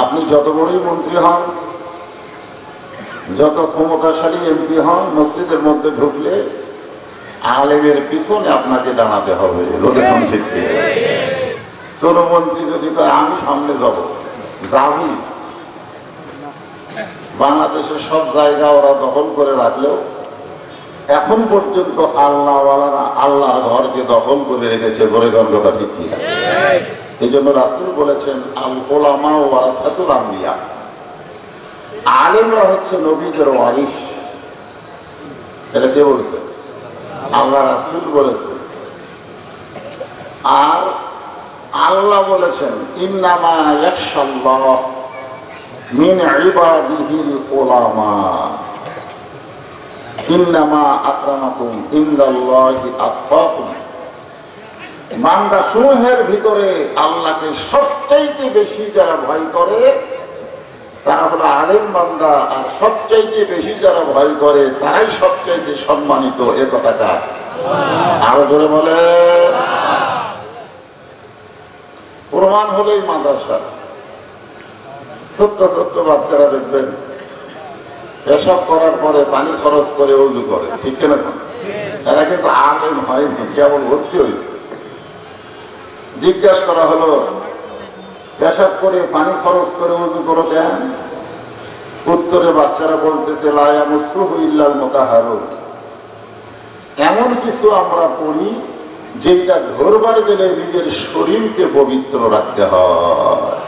আপনি যত বড়ই মন্ত্রী হন, যত ক্ষমতাশালী এমপি হন, মসজিদের মধ্যে ঢুকলে আলেমের পিছনে আপনাকে দাঁড়াতে হবে। ঠিক কোন মন্ত্রী যদি কয় আমি সামনে যাব, যাবি। বাংলাদেশের সব জায়গা ওরা দখল করে রাখলেও এখন পর্যন্ত আল্লাহওয়ালারা আল্লাহর ঘরকে দখল করে রেখেছে। ধরে কোন কথা ঠিক কি? এই জন্য রাসূল বলেছেন, আল উলামা ওয়ারাসাতুল আম্বিয়া, আলেমরা হচ্ছে নবীদের ওয়ারিস। এটা কে বলছে? আল্লাহ রাসূল বলেছেন। আর আল্লাহ বলেছেন, ইন্নামা ইয়াখশাল্লাহ মিন ইবাদিহিল উলামা, ইন্নামা আকরামাকুম ইনদাল্লাহি আতকাকুম। বান্দা সমূহের ভিতরে আল্লাহকে সবচাইতে বেশি যারা ভয় করে তারা হলো আলেম বান্দা, আর সবচাইতে বেশি যারা ভয় করে তারাই সবচাইতে সম্মানিত। এ কথাটা আরো জোরে বলে। প্রমাণ হলেই মাদ্রাসা। ছোট্ট ছোট্ট বাচ্চারা দেখবেন পেশাব করার পরে পানি খরচ করে ওযু করে, ঠিক কিনা? এরা কিন্তু আলেম হয়নি, কেবল ভর্তি হয়েছে। জিজ্ঞাসা করা হলো, পেশাব করে পানি খরচ করে ওযু করো কেন? উত্তরে বাচ্চারা বলতেছে, লা ইয়ামাসসুহু ইল্লাল মুতাহহারুন। এমন কিছু আমরা পড়ি যেটা ধরবার গেলে নিজের শরীরকে পবিত্র রাখতে হয়।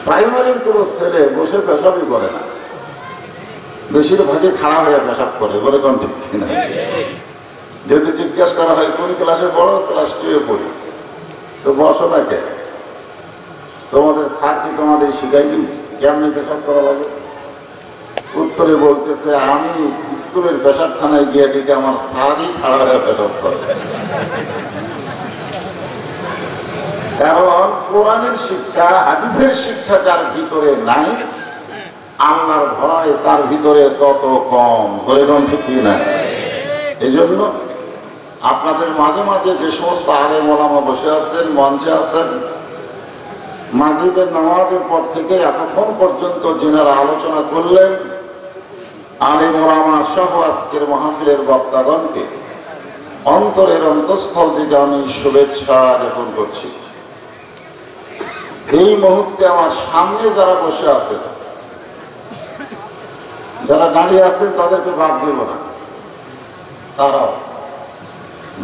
প্রাইমারির কোন ছেলে বসে পেশাবই করে না, বেশিরভাগই খাড়া হয়ে পেশাব করে। বলে কোন ঠিক কিনা? যদি জিজ্ঞাসা করা হয় কোন ক্লাসে পড়ো, ক্লাস 2 পড়ি, তো বসো না কে? তোমাদের স্যার কি তোমাদের শিখাইনি কেমনি পেশাব করা লাগে? উত্তরে বলতেছে, আমি স্কুলের পেশাবখানায় গিয়ে দিকে আমার স্যারই খাড়া হয়ে পেশাব করে। কারণ কোরআনের শিক্ষা, হাদিসের শিক্ষা যার ভিতরে নাই, আল্লাহর ভয় তার ভিতরে তত কম। ধরে কোন ঠিক না? এই জন্য আপনাদের মাঝে মাঝে যে সমস্ত আলেম ওলামা বসে আছেন, মঞ্চে আছেন, মাগরিবের নামাজের পর থেকে এতক্ষণ পর্যন্ত যিনারা আলোচনা করলেন, আলেম ওলামা সহ আজকের মাহফিলের বক্তাগণকে অন্তরের অন্তঃস্থল থেকে আমি শুভেচ্ছা জ্ঞাপন করছি। এই মুহূর্তে আমার সামনে যারা বসে আছেন, যারা দাঁড়িয়ে আছেন তাদেরকে বাদ দেব না, তারাও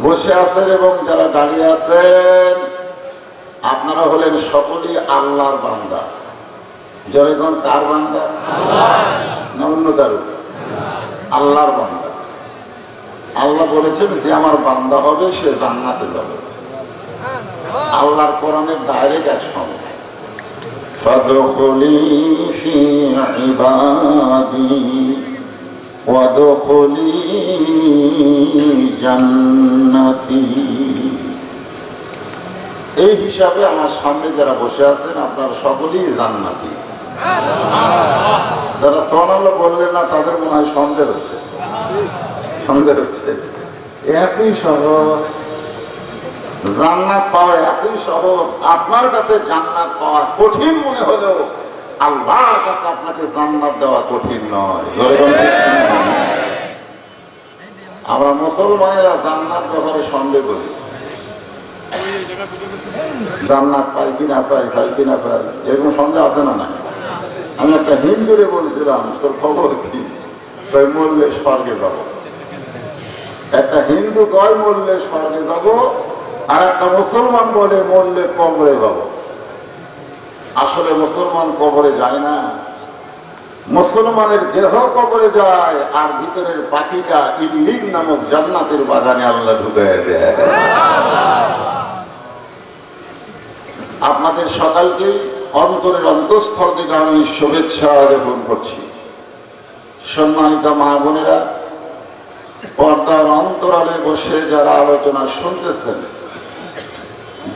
বসে আছেন এবং যারা দাঁড়িয়ে আছেন আপনারা হলেন সকলেই আল্লাহর বান্দা। যখন কার বান্দা? না অন্য কারো? আল্লাহর বান্দা। আল্লাহ বলেছেন যে আমার বান্দা হবে সে জান্নাতে যাবে। আল্লাহর কোরআনের ডাইরেক্ট অ্যাকশন, ফাদখুলি ফি ইবাদি ওয়াদখুলি জান্নাতি। এই হিসাবে আমার সামনে যারা বসে আছেন আপনারা সকলেই জান্নাতি। যারা সুবহানাল্লাহ বললেন না তাদের মনে হয় সন্দেহ হচ্ছে, সন্দেহ হচ্ছে। এতই সহজ জান্নাত পাওয়া, এতই সহজ। আপনার কাছে জান্নাত পাওয়া কঠিন মনে হলেও আল্লাহর কাছে আপনাকে জান্নাত দেওয়া কঠিন নয়। আমরা মুসলমানেরা জান্নাত ব্যাপারে সন্দেহ করি, জান্নাত পাই কিনা পাই, পাই কিনা পাই, এরকম সন্দেহ আছে না? না। আমি একটা হিন্দুরে বলছিলাম, তোর খবর কি? তাই মরলে স্বর্গে যাব। একটা হিন্দু কয় মরলে স্বর্গে যাব, আর একটা মুসলমান বলে মরলে কবরে যাব। আসলে মুসলমান কবরে যায় না, মুসলমানের দেহ কবরে যায়, আর ভিতরের পাখিটা ইল্লিন নামক জান্নাতের বাগানে আল্লাহ ঢুকায় দেয়। আপনাদের সকালকে অন্তরের অন্তঃস্থল থেকে আমি শুভেচ্ছা জ্ঞাপন করছি। সম্মানিত মা বোনেরা, পর্দার অন্তরালে বসে যারা আলোচনা শুনতেছেন,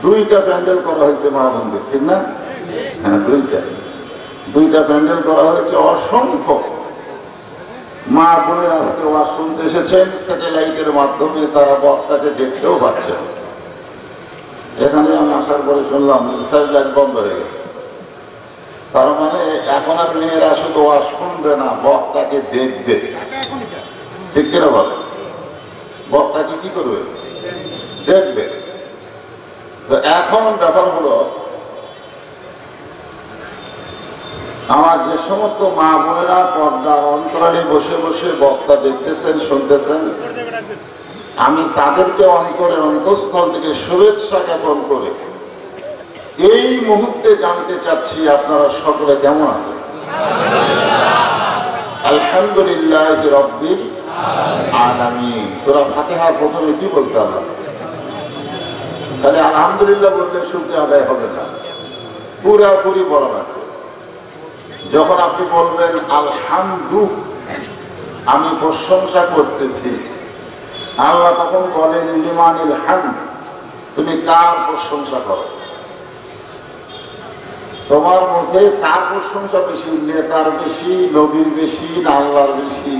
2টা প্যান্ডেল করা হয়েছে মা বোনদের, ঠিক না? হ্যাঁ, 2টা প্যান্ডেল করা হয়েছে। অসংখ্য মা বোনের আজকে ওয়াজ শুনতে এসেছেন, স্যাটেলাইটের মাধ্যমে তারা বক্তাকে দেখতেও পাচ্ছেন। এখানে আমি আসার পরে শুনলাম লাইট বন্ধ হয়ে গেছে। তার মানে এখন আর মেয়েরা শুধু ওয়াজ শুনবে না, বক্তাকে দেখবে। ঠিক কিনা বলে? বক্তাকে কি করবে? দেখবে। তো এখন ব্যাপার হলো, আমার যে সমস্ত মা বোনেরা পর্দার অন্তরালে বসে বসে বক্তা দেখতেছেন, শুনতেছেন, আমি তাদেরকে অন্তরের অন্তঃস্থল থেকে শুভেচ্ছা জ্ঞাপন করে এই মুহূর্তে জানতে চাচ্ছি আপনারা সকলে কেমন আছেন? আলহামদুলিল্লাহ রাব্বিল আলামিন। সূরা ফাতিহার প্রথমে কি বলতে হবে? খালি আলহামদুলিল্লাহ বললে শুকরিয়া আদায় হবে না, পুরাপুরি বলা লাগবে। যখন আপনি বলবেন আলহামদু, আমি প্রশংসা করতেছি, আল্লাহ তখন বলেন লিমানিল হামদ, তুমি কার প্রশংসা করো? তোমার মধ্যে কার প্রশংসা বেশি? নেতার বেশি, নবীর বেশি, না আল্লাহর বেশি?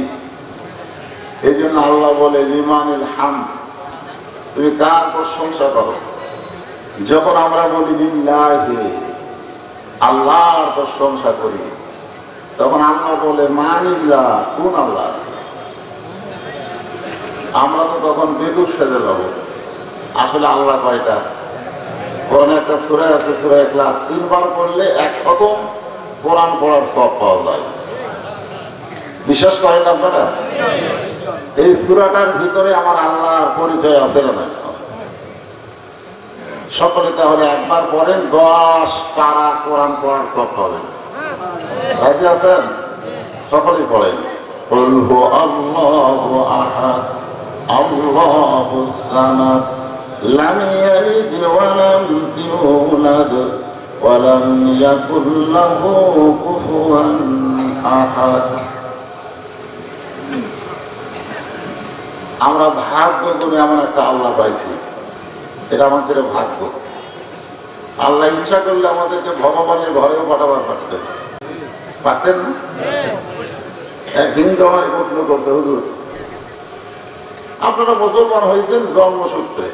এই জন্য আল্লাহ বলে লিমানিল হামদ, তুমি কার প্রশংসা করো? যখন আমরা বলি লিল্লাহি, আল্লাহর প্রশংসা করি, তখন আল্লাহ বলে মানিল্লাহ, কোন আল্লাহ? আমরা তো তখন বেদুর সেজে যাব। আসলে আল্লাহ কয়টা? কোরআনে একটা সূরা আছে, সূরা ইখলাস, 3 বার পড়লে 1 খতম কোরআন পড়ার সওয়াব পাওয়া যায়। বিশ্বাস করেন আপনারা? এই সূরাটার ভিতরে আমার আল্লাহর পরিচয় আছে না? সকলে তাহলে একবার পড়েন, 10 পারা কোরআন পড়ার সওয়াব পাবেন। রাজি আছেন? সকলেই পড়েন। কুল হু আল্লাহু আহাদ আল্লাহুস সামাদ লাম ইয়ালিদ ওয়া লাম ইউলাদ ওয়া লাম ইয়াকুল লাহু কুফুয়ান আহাদ। আমরা ভাগ্য করে এমন একটা আল্লাহ পাইছি, এটা আমাদের ভাগ্য। আল্লাহ ইচ্ছা করলে আমাদেরকে ভগবানের ঘরেও পাঠাবার পারতেন না? এক হিন্দু আমার প্রশ্ন করছে, হুজুর আপনারা মুসলমান হয়েছেন জন্মসূত্রে,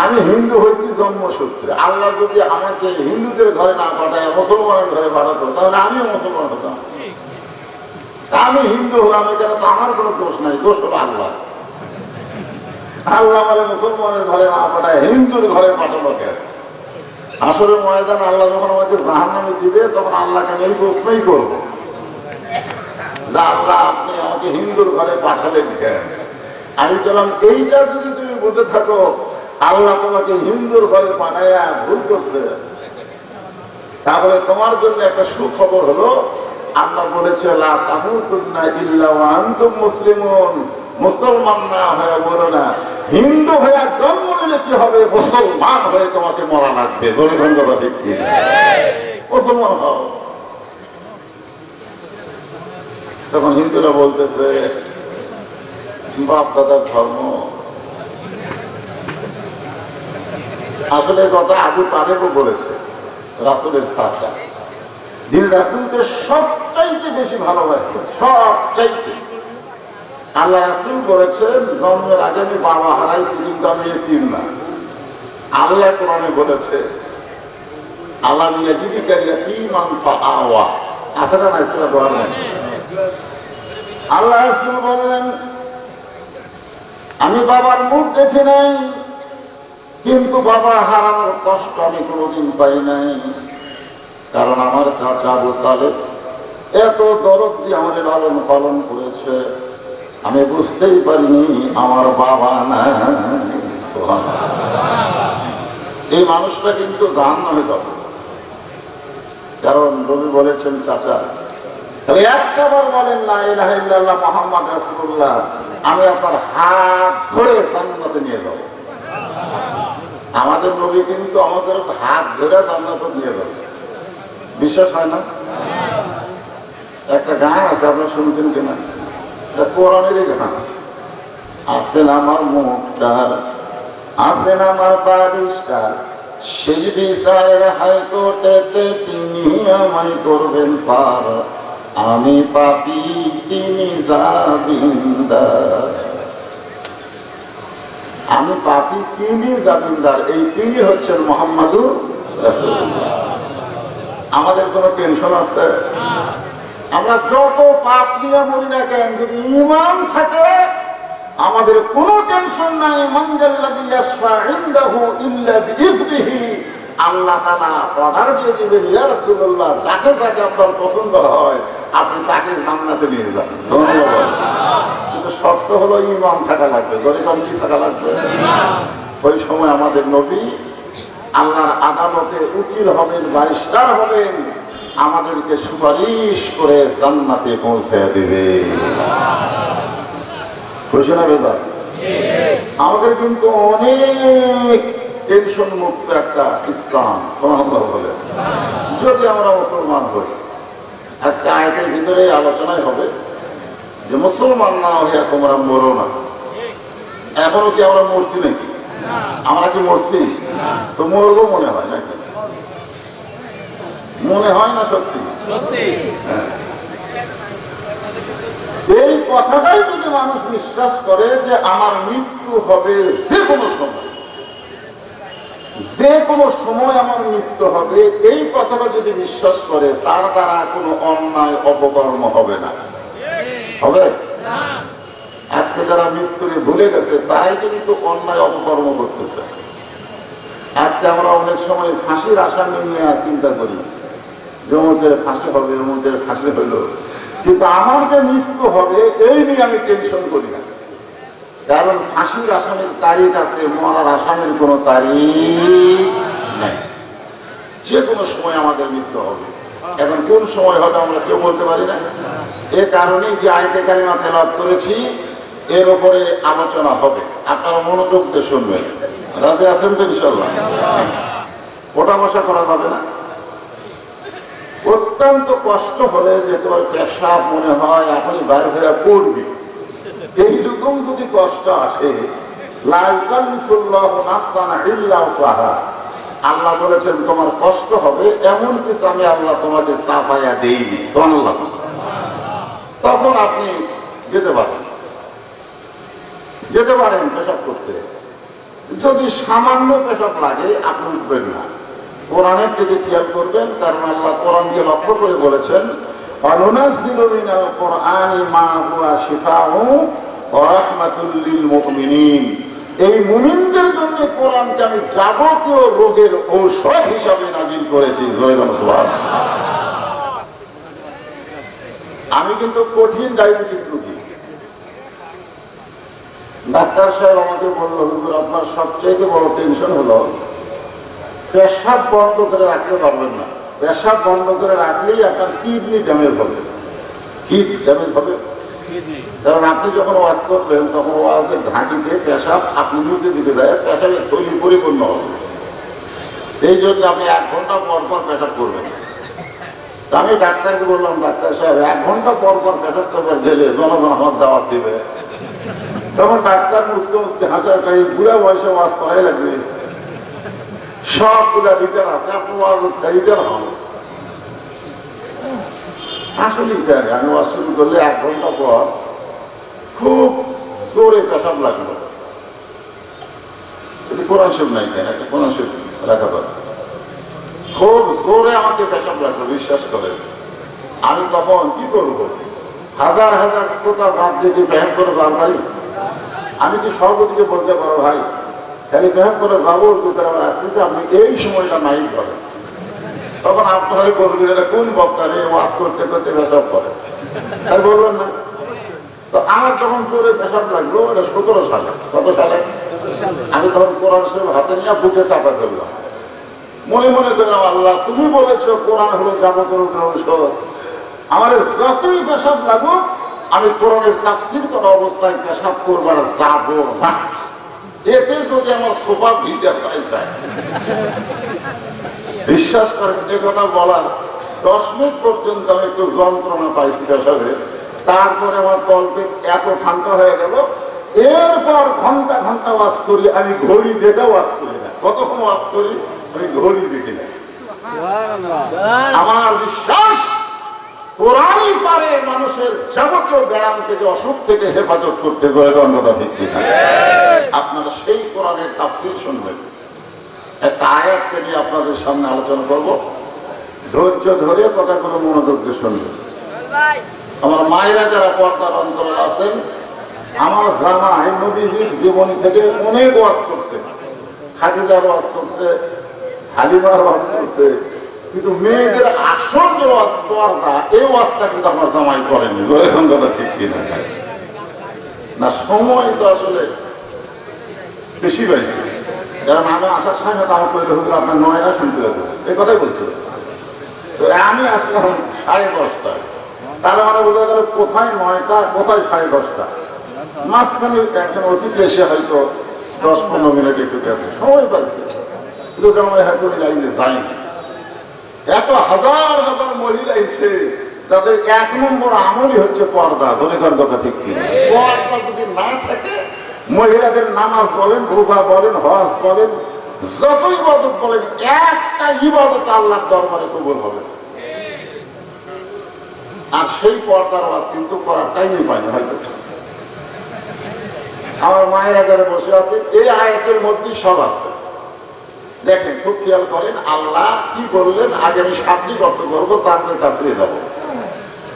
আমি হিন্দু হয়েছি জন্মসূত্রে, আল্লাহ যদি আমাকে হিন্দুদের ঘরে না পাঠায় মুসলমানের ঘরে পাঠাতো, তাহলে আমিও মুসলমান হতাম। আমি হিন্দু হলাম এখানে তো আমার কোনো দোষ নাই, দোষ হলো আল্লাহ। আল্লাহ মানে মুসলমানের ঘরে না পাঠায় হিন্দুর ঘরে পাঠানো কেন? আসলে ময়দান আল্লাহ যখন আমাকে জাহান্নামে দিবে, তখন আল্লাহকে আমি এই প্রশ্নই করবো, যে আল্লাহ আপনি আমাকে হিন্দুর ঘরে পাঠালেন কেন? আমি বললাম এইটা যদি তুমি বুঝে থাকো, আল্লাহ তোমাকে হিন্দুর ঘরে পাঠাইয়া ভুল করছে, তাহলে তোমার জন্য একটা সুখবর হলো, আল্লাহ বলেছে লা তামুতুন্না ইল্লা ওয়া আনতুম মুসলিমুন, মুসলমান না হয়ে মরো না, হিন্দু হয়ে জন্ম নিলে কি হবে? মুসলমান হয়ে তোমাকে মরা লাগবে। ধরে ধন্যবাদ, ঠিক কি? মুসলমান হও। তখন হিন্দুরা বলতেছে বাপ দাদার ধর্ম। আসলে কথা আবু তালেবও বলেছে, রাসূলের চাচা, যিনি রাসূলকে সবচাইতে বেশি ভালোবাসছেন, সবচাইতে। আল্লাহ রাসূল বলেছেন জন্মের আগে আমি বাবা হারাইছি, কিন্তু আমি এতিম না। আল্লাহ কোরআনে বলেছে আল্লাহ ইয়াজিদিকা ইয়াতীমান ফাআওয়া, আছে না? সূরা দোয়া নাই? আল্লাহ রাসূল বলেন আমি বাবার মুখ দেখি নাই, কিন্তু বাবা হারানোর কষ্ট আমি কোনোদিন পাই নাই। কারণ আমার চাচা আবু তালেব এত দরদ দিয়ে আমাদের লালন পালন করেছে, আমি বুঝতেই পারিনি আমার বাবা না। এই মানুষটা কিন্তু জাহান্নামে যাবে। কারণ নবী বলেছেন চাচা তাহলে একটাবার বলেন লা ইলাহা ইল্লাল্লাহ মুহাম্মদ রাসূলুল্লাহ, আমি আপনার হাত ধরে জান্নাতে নিয়ে যাব। আমাদের নবী কিন্তু আমাদের হাত ধরে জান্নাতে নিয়ে যাবে। বিশ্বাস হয় না? একটা গান আছে, আপনারা শুনছেন কিনা? এটা কোরআনেরই গান। আছেন আমার মুখটার, আছেন আমার বারিশটার, সেই বিচারের হাইকোর্টেতে তিনি আমায় করবেন পার, আমি পাপী তিনি জামিনদার। আমি পাপী, তিনি জামিনদার, এই তিনি হচ্ছেন মুহাম্মাদুর রাসূলুল্লাহ। আমাদের কোনো টেনশন আছে? আমরা যত পাপ নিয়ে মরি না কেন, যদি ঈমান থাকে আমাদের কোনো টেনশন নাই। মান যাল্লাযী ইয়াশফা ইনদাহু ইল্লা বিইজনিহি, আল্লাহ তাআলা অর্ডার দিয়ে দিবেন, ইয়া রাসূলুল্লাহ যাকে যাকে আপনার পছন্দ হয় আপনি তাকে জান্নাতে নিয়ে যান। কিন্তু শর্ত হলো ঈমান থাকা লাগবে। দরিদ্র কি থাকা লাগবে? ওই সময় আমাদের নবী আল্লাহর আদালতে উকিল হবেন, ব্যারিস্টার হবেন, আমাদেরকে সুপারিশ করে জান্নাতে পৌঁছে দেবে। খুশি না বেজার? আমাদের কিন্তু অনেক টেনশন মুক্ত একটা ইসলাম, সুবহানাল্লাহ বলে, যদি আমরা মুসলমান হই। আজকে আয়াতের ভিতরে আলোচনায় হবে যে মুসলমান না হইয়া তোমরা মরো না। এখনো কি আমরা মরছি নাকি? আমরা কি মরছি? তো মরবো মনে হয় নাকি? মনে হয় না? সত্যি হ্যাঁ। এই কথাটাই যদি মানুষ বিশ্বাস করে যে আমার মৃত্যু হবে যে কোনো সময়, যে কোনো সময় আমার মৃত্যু হবে, এই কথাটা যদি বিশ্বাস করে, তার দ্বারা কোনো অন্যায় অপকর্ম হবে না। হবে? আজকে যারা মৃত্যুকে ভুলে গেছে তারাই কিন্তু অন্যায় অপকর্ম করতেছে। আজকে আমরা অনেক সময় ফাঁসির আসামি নিয়ে চিন্তা করি, যেমনদের ফাঁসি হবে, এমনদের ফাঁসি হইল, কিন্তু আমার যে মৃত্যু হবে এই নিয়ে আমি টেনশন করি না। কারণ ফাঁসির আসামির তারিখ আছে, মরার আসামির কোনো তারিখ নাই। যে কোনো সময় আমাদের মৃত্যু হবে। এখন কোন সময় হবে আমরা কেউ বলতে পারি না। এ কারণেই যে আয়াতে কারিমা তেলাওয়াত করেছি এর উপরে আলোচনা হবে। আপনারা মনোযোগ দিয়ে শুনবেন। রাজি আছেন তো ইনশাআল্লাহ? ওটা বসা করা যাবে না। অত্যন্ত কষ্ট হলে যে তোমার পেশাব মনে হয় এখনই বাইরে হয়ে পড়বি, এইরকম যদি কষ্ট আসে, লা ইউকাল্লিফুল্লাহু নাফসান ইল্লা উসআহা, আল্লাহ বলেছেন তোমার কষ্ট হবে, এমন কিছু আমি আল্লাহ তোমাকে চাপাইয়া দেইনি। সুবহানাল্লাহ। তখন আপনি যেতে পারেন পেশাব করতে। যদি সামান্য পেশাব লাগে আপনি উঠবেন না, কোরআনের দিকে খেয়াল করবেন। কারণ আল্লাহ কোরআনকে লক্ষ্য করে বলেছেন, ওয়ানুনাজ্জিলু মিনাল কুরআনি মা হুয়া শিফাউ ওয়া রাহমাতুল লিল মুমিনিন, এই মুমিনদের জন্য কোরআনকে আমি যাবতীয় রোগের ঔষধ হিসাবে নাজিল করেছি। আমি কিন্তু কঠিন ডায়াবেটিস রোগী। ডাক্তার সাহেব আমাকে বলল, হুজুর আপনার সবচেয়ে বড় টেনশন হলো পেশাব বন্ধ করে রাখতে পারবেন না। পেশাব বন্ধ করে রাখলেই আপনার কিডনি ড্যামেজ হবে। কি ড্যামেজ হবে? কারণ আপনি যখন ওয়াশ করবেন তখন ওয়াজের ঘাঁটিতে পেশাব আপনি নিচে দিকে দেয়, পেশাবের থলি পরিপূর্ণ হবে। এই জন্য আপনি 1 ঘন্টা পর পর পেশাব করবেন। আমি ডাক্তারকে বললাম, ডাক্তার সাহেব 1 ঘন্টা পর পর পেশাব করবার গেলে জনগণ আমার দাওয়াত দিবে। তখন ডাক্তার মুসকে মুসকে হাসার কাছে, বুড়া বয়সে ওয়াজ করাই লাগবে, সবগুলা রিটার্ন আছে, আপনি ওয়াজ রিটার্ন হন। আসলেই তাই, আমি ওয়াজ শুরু করলে 1 ঘন্টা পর খুব জোরে পেশাব লাগলো। কোরআন শরীফ নাই কেন, একটা কোরআন শরীফ রাখা দরকার। খুব জোরে আমাকে পেশাব লাগলো, বিশ্বাস করে। আমি তখন কি করব? হাজার হাজার শ্রোতা বাদ দিয়ে ব্যায়াম করে যাওয়ার পারি? আমি কি সভাপতিকে বলতে পারো, ভাই খালি ব্যায়াম করে যাবো, দুপুরে আমার আসতেছে, আপনি এই সময়টা মাইক করেন। তখন আপনারাই বলবেন এটা কোন বক্তারে ওয়াজ করতে করতে পেশাব করে, তাই বলবেন না? তো আমার যখন জোরে পেশাব লাগলো, এটা 17 সালে। কত সালে? আমি তখন কোরআন শরীফ হাতে নিয়ে বুকে চাপা করলাম, মনে মনে করলাম, আল্লাহ তুমি বলেছো কোরআন হলো যাবতীয় রোগের ঔষধ, আমার যতই পেশাব লাগুক আমি কোরআনের তাফসীর করা অবস্থায় পেশাব করবার যাব না। এতে যদি আমার সোফা ভিজে যায়, বিশ্বাস করেন যে কথা বলার 10 মিনিট পর্যন্ত আমি একটু যন্ত্রণা পাইছি পেশাবে। তারপরে আমার তলপেট এত ঠান্ডা হয়ে গেল, এরপর ঘন্টা ঘন্টা ওয়াজ করি। আমি ঘড়ি দেখে ওয়াজ করি না। কতক্ষণ ওয়াজ করি আমি ঘড়ি দেখি না। আমার বিশ্বাস কোরআনই পারে মানুষের যাবতীয় ব্যায়াম থেকে অসুখ থেকে হেফাজত করতে ধরে দণ্ডতা ভিত্তি থাকে। আপনারা সেই কোরআনের তাফসীর শুনবেন। একটা আয়াতকে নিয়ে আপনাদের সামনে আলোচনা করব, ধৈর্য ধরে কথাগুলো মনোযোগ দিয়ে শুনবেন। আমার মায়েরা যারা পর্দার অন্তরাল আছেন, আমার জামাই নবীজির জীবনী থেকে অনেক ওয়াজ করছে, খাদিজার ওয়াজ করছে, হালিমার ওয়াজ করছে, কিন্তু মেয়েদের আসল যে ওয়াজ পর্দা, এই ওয়াজটা কিন্তু আমার জামাই করেনি। এখন কথা ঠিক কিনা না, সময় তো আসলে বেশি পাইছে। কারণ আমি আসার সময় হয়তো আমার কইলে হুজুর আপনার 9টা শুনতে হবে, এই কথাই বলছিল। তো আমি আসলাম 10:30টায়, তাহলে আমরা বোঝা গেল কোথায় 9টা কোথায় 10:30টা, মাঝখানে একজন অতিথি এসে হয়তো 10-15 মিনিট একটু গেছে, সময় পাইছে। কিন্তু জামাই হয়তো লাইনে যায়নি। এত হাজার হাজার মহিলা এসে তাদের 1 নম্বর আমলই হচ্ছে পর্দা। ধরে কার কথা ঠিক কি? পর্দা যদি না থাকে, মহিলাদের নামাজ বলেন, রোজা বলেন, হজ বলেন, যত ইবাদত বলেন, একটা ইবাদত আল্লাহর দরবারে কবুল হবে। আর সেই পর্দার ওয়াজ কিন্তু করার টাইমই পায়নি হয়তো। আমার মায়ের আগারে বসে আছে, এই আয়াতের মধ্যেই সব আছে। দেখেন, খুব খেয়াল করেন আল্লাহ কি বললেন। আগে আমি শাব্দিক অর্থ করবো, তারপরে তাফসীরে যাব।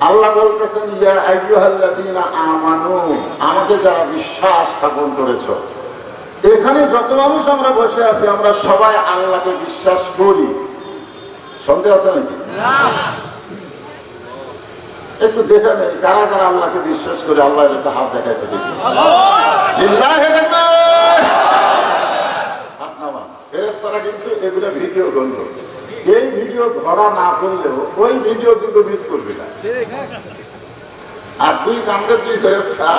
আল্লাহ বলতেছেন, ইয়া আইয়ুহাল্লাযীনা আমানু, আমাকে যারা বিশ্বাস স্থাপন করেছো। এখানে যত মানুষ আমরা বসে আছি, আমরা সবাই আল্লাহকে বিশ্বাস করি। সন্দেহ আছে নাকি? একটু দেখে নেই কারা কারা আল্লাহকে বিশ্বাস করে। আল্লাহ একটা হাত দেখাইতে দেখি। ফেরেশতারা কিন্তু এগুলো ভিডিও করলো। এই ভিডিও ধরা না করলেও ওই ভিডিও কিন্তু মিস করবি না। আর তুই কামড়ে তুই ফেরেশতা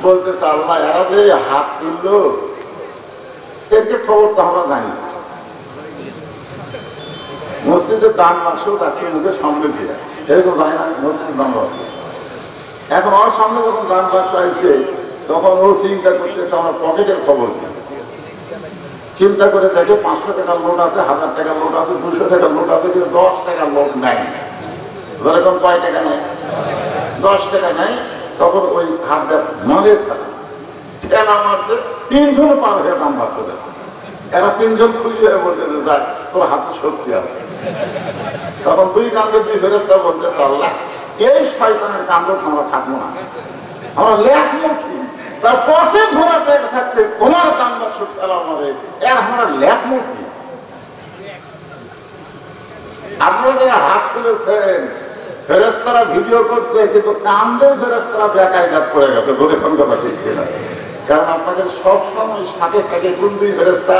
বলতেছে, আল্লাহ এরা যে হাত তুললো, এরকে খবর তো আমরা জানি। মসজিদের দান বাক্স যাচ্ছে মুখের সামনে দিয়ে, এরকম যায় না মসজিদের দান বাক্স। এখন ওর সামনে যখন দান বাক্স আসছে, তখন ও চিন্তা করতেছে আমার পকেটের খবর কি। চিন্তা করে দেখে 500 টাকার নোট আছে, 1000 টাকার নোট আছে, 200 টাকার নোট আছে, কিন্তু 10 টাকার নোট নেয়। এরকম কয় টাকা নেয়? 10 টাকা নেয়। তখন ওই হাতটা মারে থাকে, ঠেলা মারছে, 3 জন পার হয়ে দাম বাক্স দেয়। এরা 3 জন খুশি হয়ে বলতেছে, যাক তোর হাতে শক্তি আছে। তখন দুই কান্দে দুই ফেরেশতা বলতেছে, আল্লাহ এই শয়তানের কাণ্ড আমরা থাকবো না, আমরা লেখবো কি? তার পকেট ভরা টাকা থাকতে তোমার দাম বাক্স ঠেলা মারে, এর আমরা লেখবো কি? আপনারা যারা হাত তুলেছেন, ফেরেশতারা ভিডিও করছে, কিন্তু কান্দে ফেরেশতারা বেকায়দাত পড়ে গেছে। ধরে কোন কথা ঠিক কিনা? কারণ আপনাদের সব সময় সাথে থাকে কোন দুই ফেরেশতা?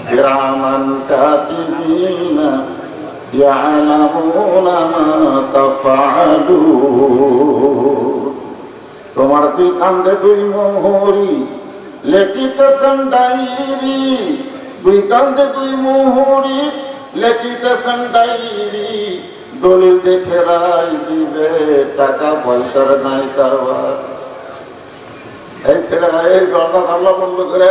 কিরামান কাতিবিনা ইয়ালামুনা মা তাফআলুন। তোমার দুই কান্দে দুই মোহরি লিখিতেছেন ডায়েরি, দুই কান্দে দুই মোহরি লিখিতেছেন ডায়েরি। দলিল দেখে রায় দিবে, টাকা পয়সার নাই কারবার। এই ছেলেরা এই দরজা জানলা বন্ধ করে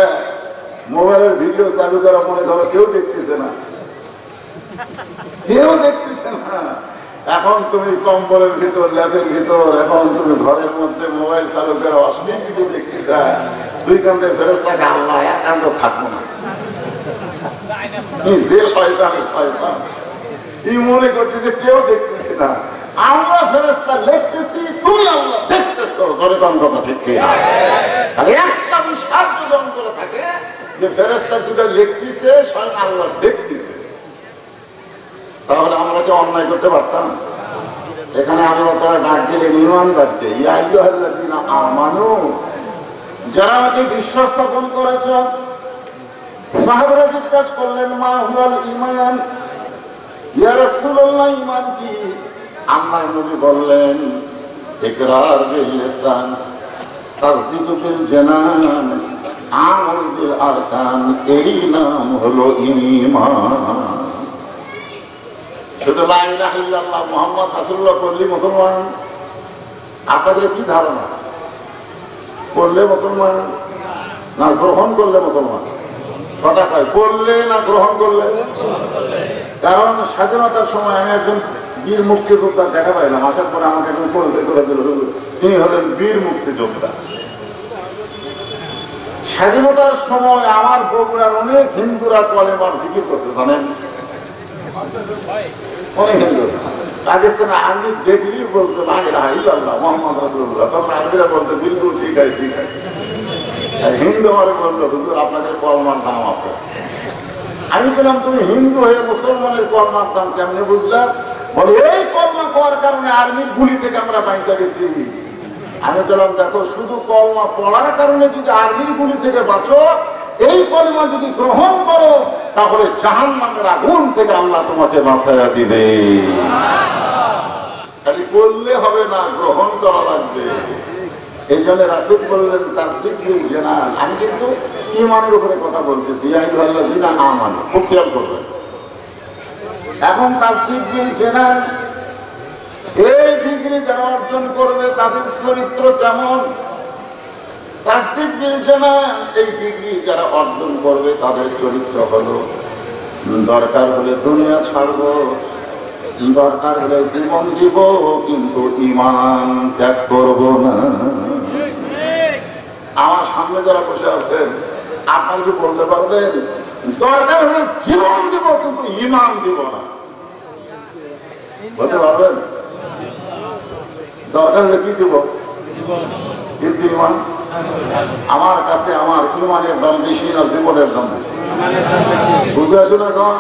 মোবাইলের ভিডিও চালু করা মনে করো কেউ দেখতেছে না, কেউ দেখতেছে না। এখন তুমি কম্বলের ভিতর, ল্যাবের ভিতর, এখন তুমি ঘরের মধ্যে মোবাইল চালু করে অশ্লীল কিছু দেখতেছ। দুই কান্দের ফেরেশতাকে আল্লাহ এক কান্দ থাকবো না। যে শয়তান শয়তান এই মনে করতেছে কেউ দেখতেছে না, আমরা ফেরেশতা লিখতেছি, তুমি আল্লাহ দেখতেছো। ধরে কোন কথা ঠিক কি? তাহলে একটা বিশ্বাস যদি অন্তরে থাকে যে ফেরেশতা দুটো লিখতেছে, স্বয়ং আল্লাহ দেখতেছে, তাহলে আমরা কি অন্যায় করতে পারতাম? এখানে আল্লাহ তাআলা ডাক দিলেন ঈমানদারকে, ইয়া আইয়ুহাল্লাযীনা আমানু, যারা আমাকে বিশ্বাস স্থাপন করেছ। সাহাবারা জিজ্ঞাসা করলেন, মা হুয়াল ঈমান, ইয়া রাসূলুল্লাহ ঈমান কি? আল্লাহর নবী বললেন, ইকরার বিল লিসান, তাসদীকু বিল জানান, আমাল বিল আরকান। এরই নাম হলো ঈমান। শুধু লা ইলাহা ইল্লাল্লাহ মুহাম্মদ রাসূলুল্লাহ বললি মুসলমান? আপনাদের কি ধারণা? বললে মুসলমান না গ্রহণ করলে মুসলমান? কথা কয়, বললে না গ্রহণ করলে? কারণ স্বাধীনতার সময় আমি একজন বীর মুক্তিযোদ্ধা দেখা পাইলাম, আসার পরে আমাকে একদম পরিচয় করে দিল, তিনি হলেন বীর মুক্তিযোদ্ধা। স্বাধীনতার সময় আমার বগুড়ার অনেক হিন্দুরা কলেমার জিকির করতে জানেন, অনেক হিন্দু পাকিস্তানে আর্মি দেখলেই বলতো আল্লাহ মোহাম্মদ রাসূলুল্লাহ, তখন আর্মিরা বলতো বিলকুল ঠিক আছে ঠিক আছে। আর হিন্দু আমারে বললো হুজুর আপনাদের কলমার দাম আছে। আমি বললাম তুমি হিন্দু হয়ে মুসলমানের কলমার দাম কেমনে বুঝলাম? বলে এই কলমা পাওয়ার কারণে আর্মির গুলি থেকে আমরা বাইচা গেছি। আমি বললাম দেখো শুধু কলমা পড়ার কারণে যদি আর্মির গুলি থেকে বাঁচো, এই কলমা যদি গ্রহণ করো তাহলে জাহান্নামের আগুন থেকে আল্লাহ তোমাকে বাঁচাইয়া দিবে। খালি বললে হবে না, গ্রহণ করা লাগবে। এই জন্য রাসূল বললেন তাসদীক বিল জানান। আমি কিন্তু ঈমানের উপরে কথা বলতেছি, ইয়া আইয়ুহাল্লাযীনা আমানু, খুব খেয়াল করবেন। এখন তাসদীক বিল জানান, এই ডিগ্রি যারা অর্জন করবে তাদের চরিত্র কেমন? তাসদীক বিল জানান, এই ডিগ্রি যারা অর্জন করবে তাদের চরিত্র হলো দরকার হলে দুনিয়া ছাড়বো, দরকার হলে জীবন দিব, কিন্তু ঈমান ত্যাগ করব না। আমার সামনে যারা বসে আছেন আপনারা কি বলতে পারবেন দরকার হলে জীবন দিব কিন্তু ঈমান দিব না? বলতে পারবেন? দরকার হলে কি দিব কিন্তু ঈমান? আমার কাছে আমার ঈমানের দাম বেশি না জীবনের দাম বেশি? বুঝে আসো না কেন?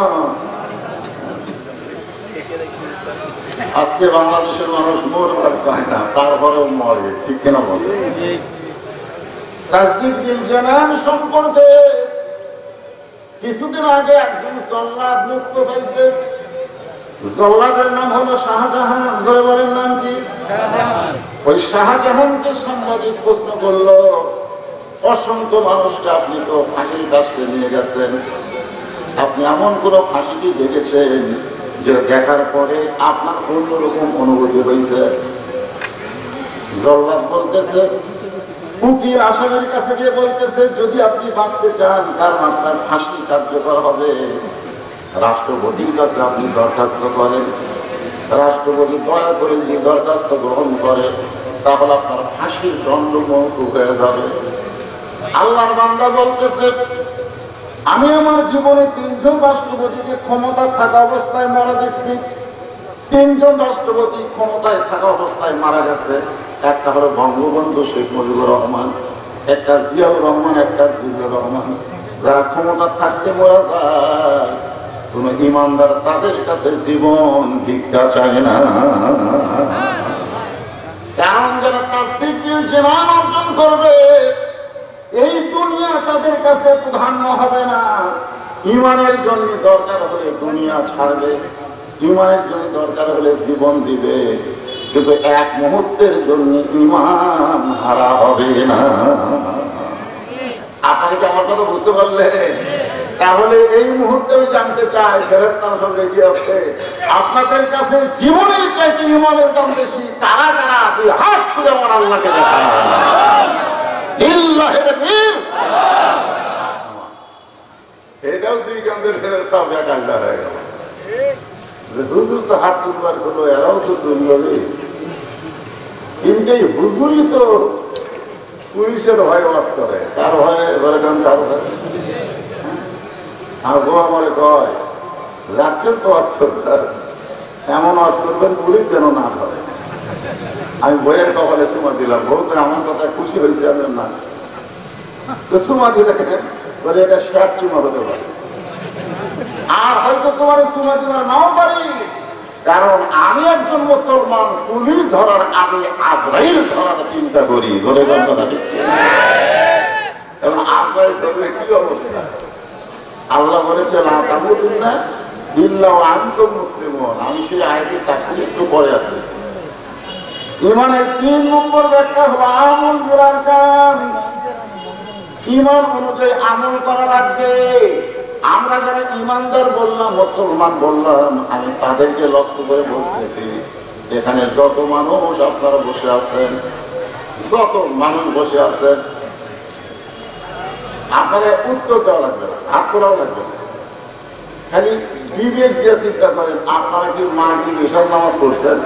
আজকে বাংলাদেশের মানুষ মরবার চায় না, তারপরেও মরে, ঠিক কিনা বলে? তাসদীক বিল জানান সম্পর্কে কিছুদিন আগে একজন জল্লাদ মুক্ত পাইছে। জল্লাদের নাম হলো শাহজাহান। ধরে বলেন নাম কি? ওই শাহজাহানকে সাংবাদিক প্রশ্ন করলো, অসংখ্য মানুষকে আপনি তো ফাঁসির কাছে নিয়ে গেছেন, আপনি এমন কোন ফাঁসি কি দেখেছেন যে দেখার পরে আপনার অন্যরকম অনুভূতি হয়েছে? জল্লাদ বলতেছে, উকিল আসামির কাছে গিয়ে বলতেছে যদি আপনি বাঁচতে চান, কারণ আপনার ফাঁসি কার্যকর হবে, রাষ্ট্রপতির কাছে আপনি দরখাস্ত করেন, রাষ্ট্রপতি দয়া করে যদি দরখাস্ত গ্রহণ করে তাহলে আপনার ফাঁসির দণ্ড মওকুফ হয়ে যাবে। আল্লাহর বান্দা বলতেছে আমি আমার জীবনে 3 জন রাষ্ট্রপতিকে ক্ষমতা থাকা অবস্থায় মারা দেখছি। 3 জন রাষ্ট্রপতি ক্ষমতায় থাকা অবস্থায় মারা গেছে। একটা হলো বঙ্গবন্ধু শেখ মুজিবুর রহমান, একটা জিয়াউর রহমান, একটা জিয়াউর রহমান। যারা ক্ষমতা থাকতে মারা যায়, কোন ইমানদার তাদের কাছে জীবন ভিক্ষা চায় না। কারণ যারা তাসদীক বিল জানান অর্জন করবে, এই দুনিয়া তাদের কাছে প্রাধান্য হবে না। ঈমানের জন্য দরকার হলে দুনিয়া ছাড়বে, ঈমানের জন্য দরকার হলে জীবন দিবে, কিন্তু এক মুহূর্তের জন্য ঈমান হারা হবে না। আপনারা কি আমার কথা বুঝতে পারলেন? তাহলে এই মুহূর্তে জানতে চাই, ফেরেশতারা সব রেডি আছে, আপনাদের কাছে জীবনের চাইতে ঈমানের দাম বেশি। কারা কারা দুই হাত তুলে আমার আল্লাহকে দেখান। এটাও 2 কান্দের ফেরেশতা বেকায়দা হয়ে গেল। হুজুর তো হাত তুলবার হলো, এরাও তো তুলবে, কিন্তু এই হুজুরই তো পুলিশের ভয় ওয়াজ করে। কার ভয়ে? ধরে কার ভয়? আর গো আমারে কয় যাচ্ছেন তো ওয়াজ করতে, এমন ওয়াজ করবেন পুলিশ যেন না ধরে। আমি বইয়ের কপালে চুমা দিলাম, বউ আমার কথা খুশি হয়েছে। আমি না তো চুমা দিলে বলে এটা শেয়ার চুমা হতে পারে, আর হয়তো তোমার চুমা দিবার নাও পারি, কারণ আমি একজন মুসলমান। পুলিশ ধরার আগে আজরাইল ধরার চিন্তা করি। ধরে কথা ঠিক এখন আজরাইল ধরলে কি অবস্থা? আল্লাহ বলেছে লা তামুতুন্না ইল্লা ওয়া আনতুম মুসলিমুন। আমি সেই আয়াতের তাফসীর একটু পরে আসতেছি। ঈমানের 3 নম্বর ব্যাখ্যা হলো আমল বিল আরকান। ঈমান অনুযায়ী আমল করা লাগবে। আমরা যারা ঈমানদার বললাম, মুসলমান বললাম, আমি তাদেরকে লক্ষ্য করে বলতেছি, এখানে যত মানুষ আপনারা বসে আছেন, যত মানুষ বসে আছেন, আপনারা উত্তর দেওয়া লাগবে না, হাত তোলাও লাগবে না। খালি বিবেক দিয়ে চিন্তা করেন, আপনারা কি মাগরিব এশার নামাজ পড়ছেন?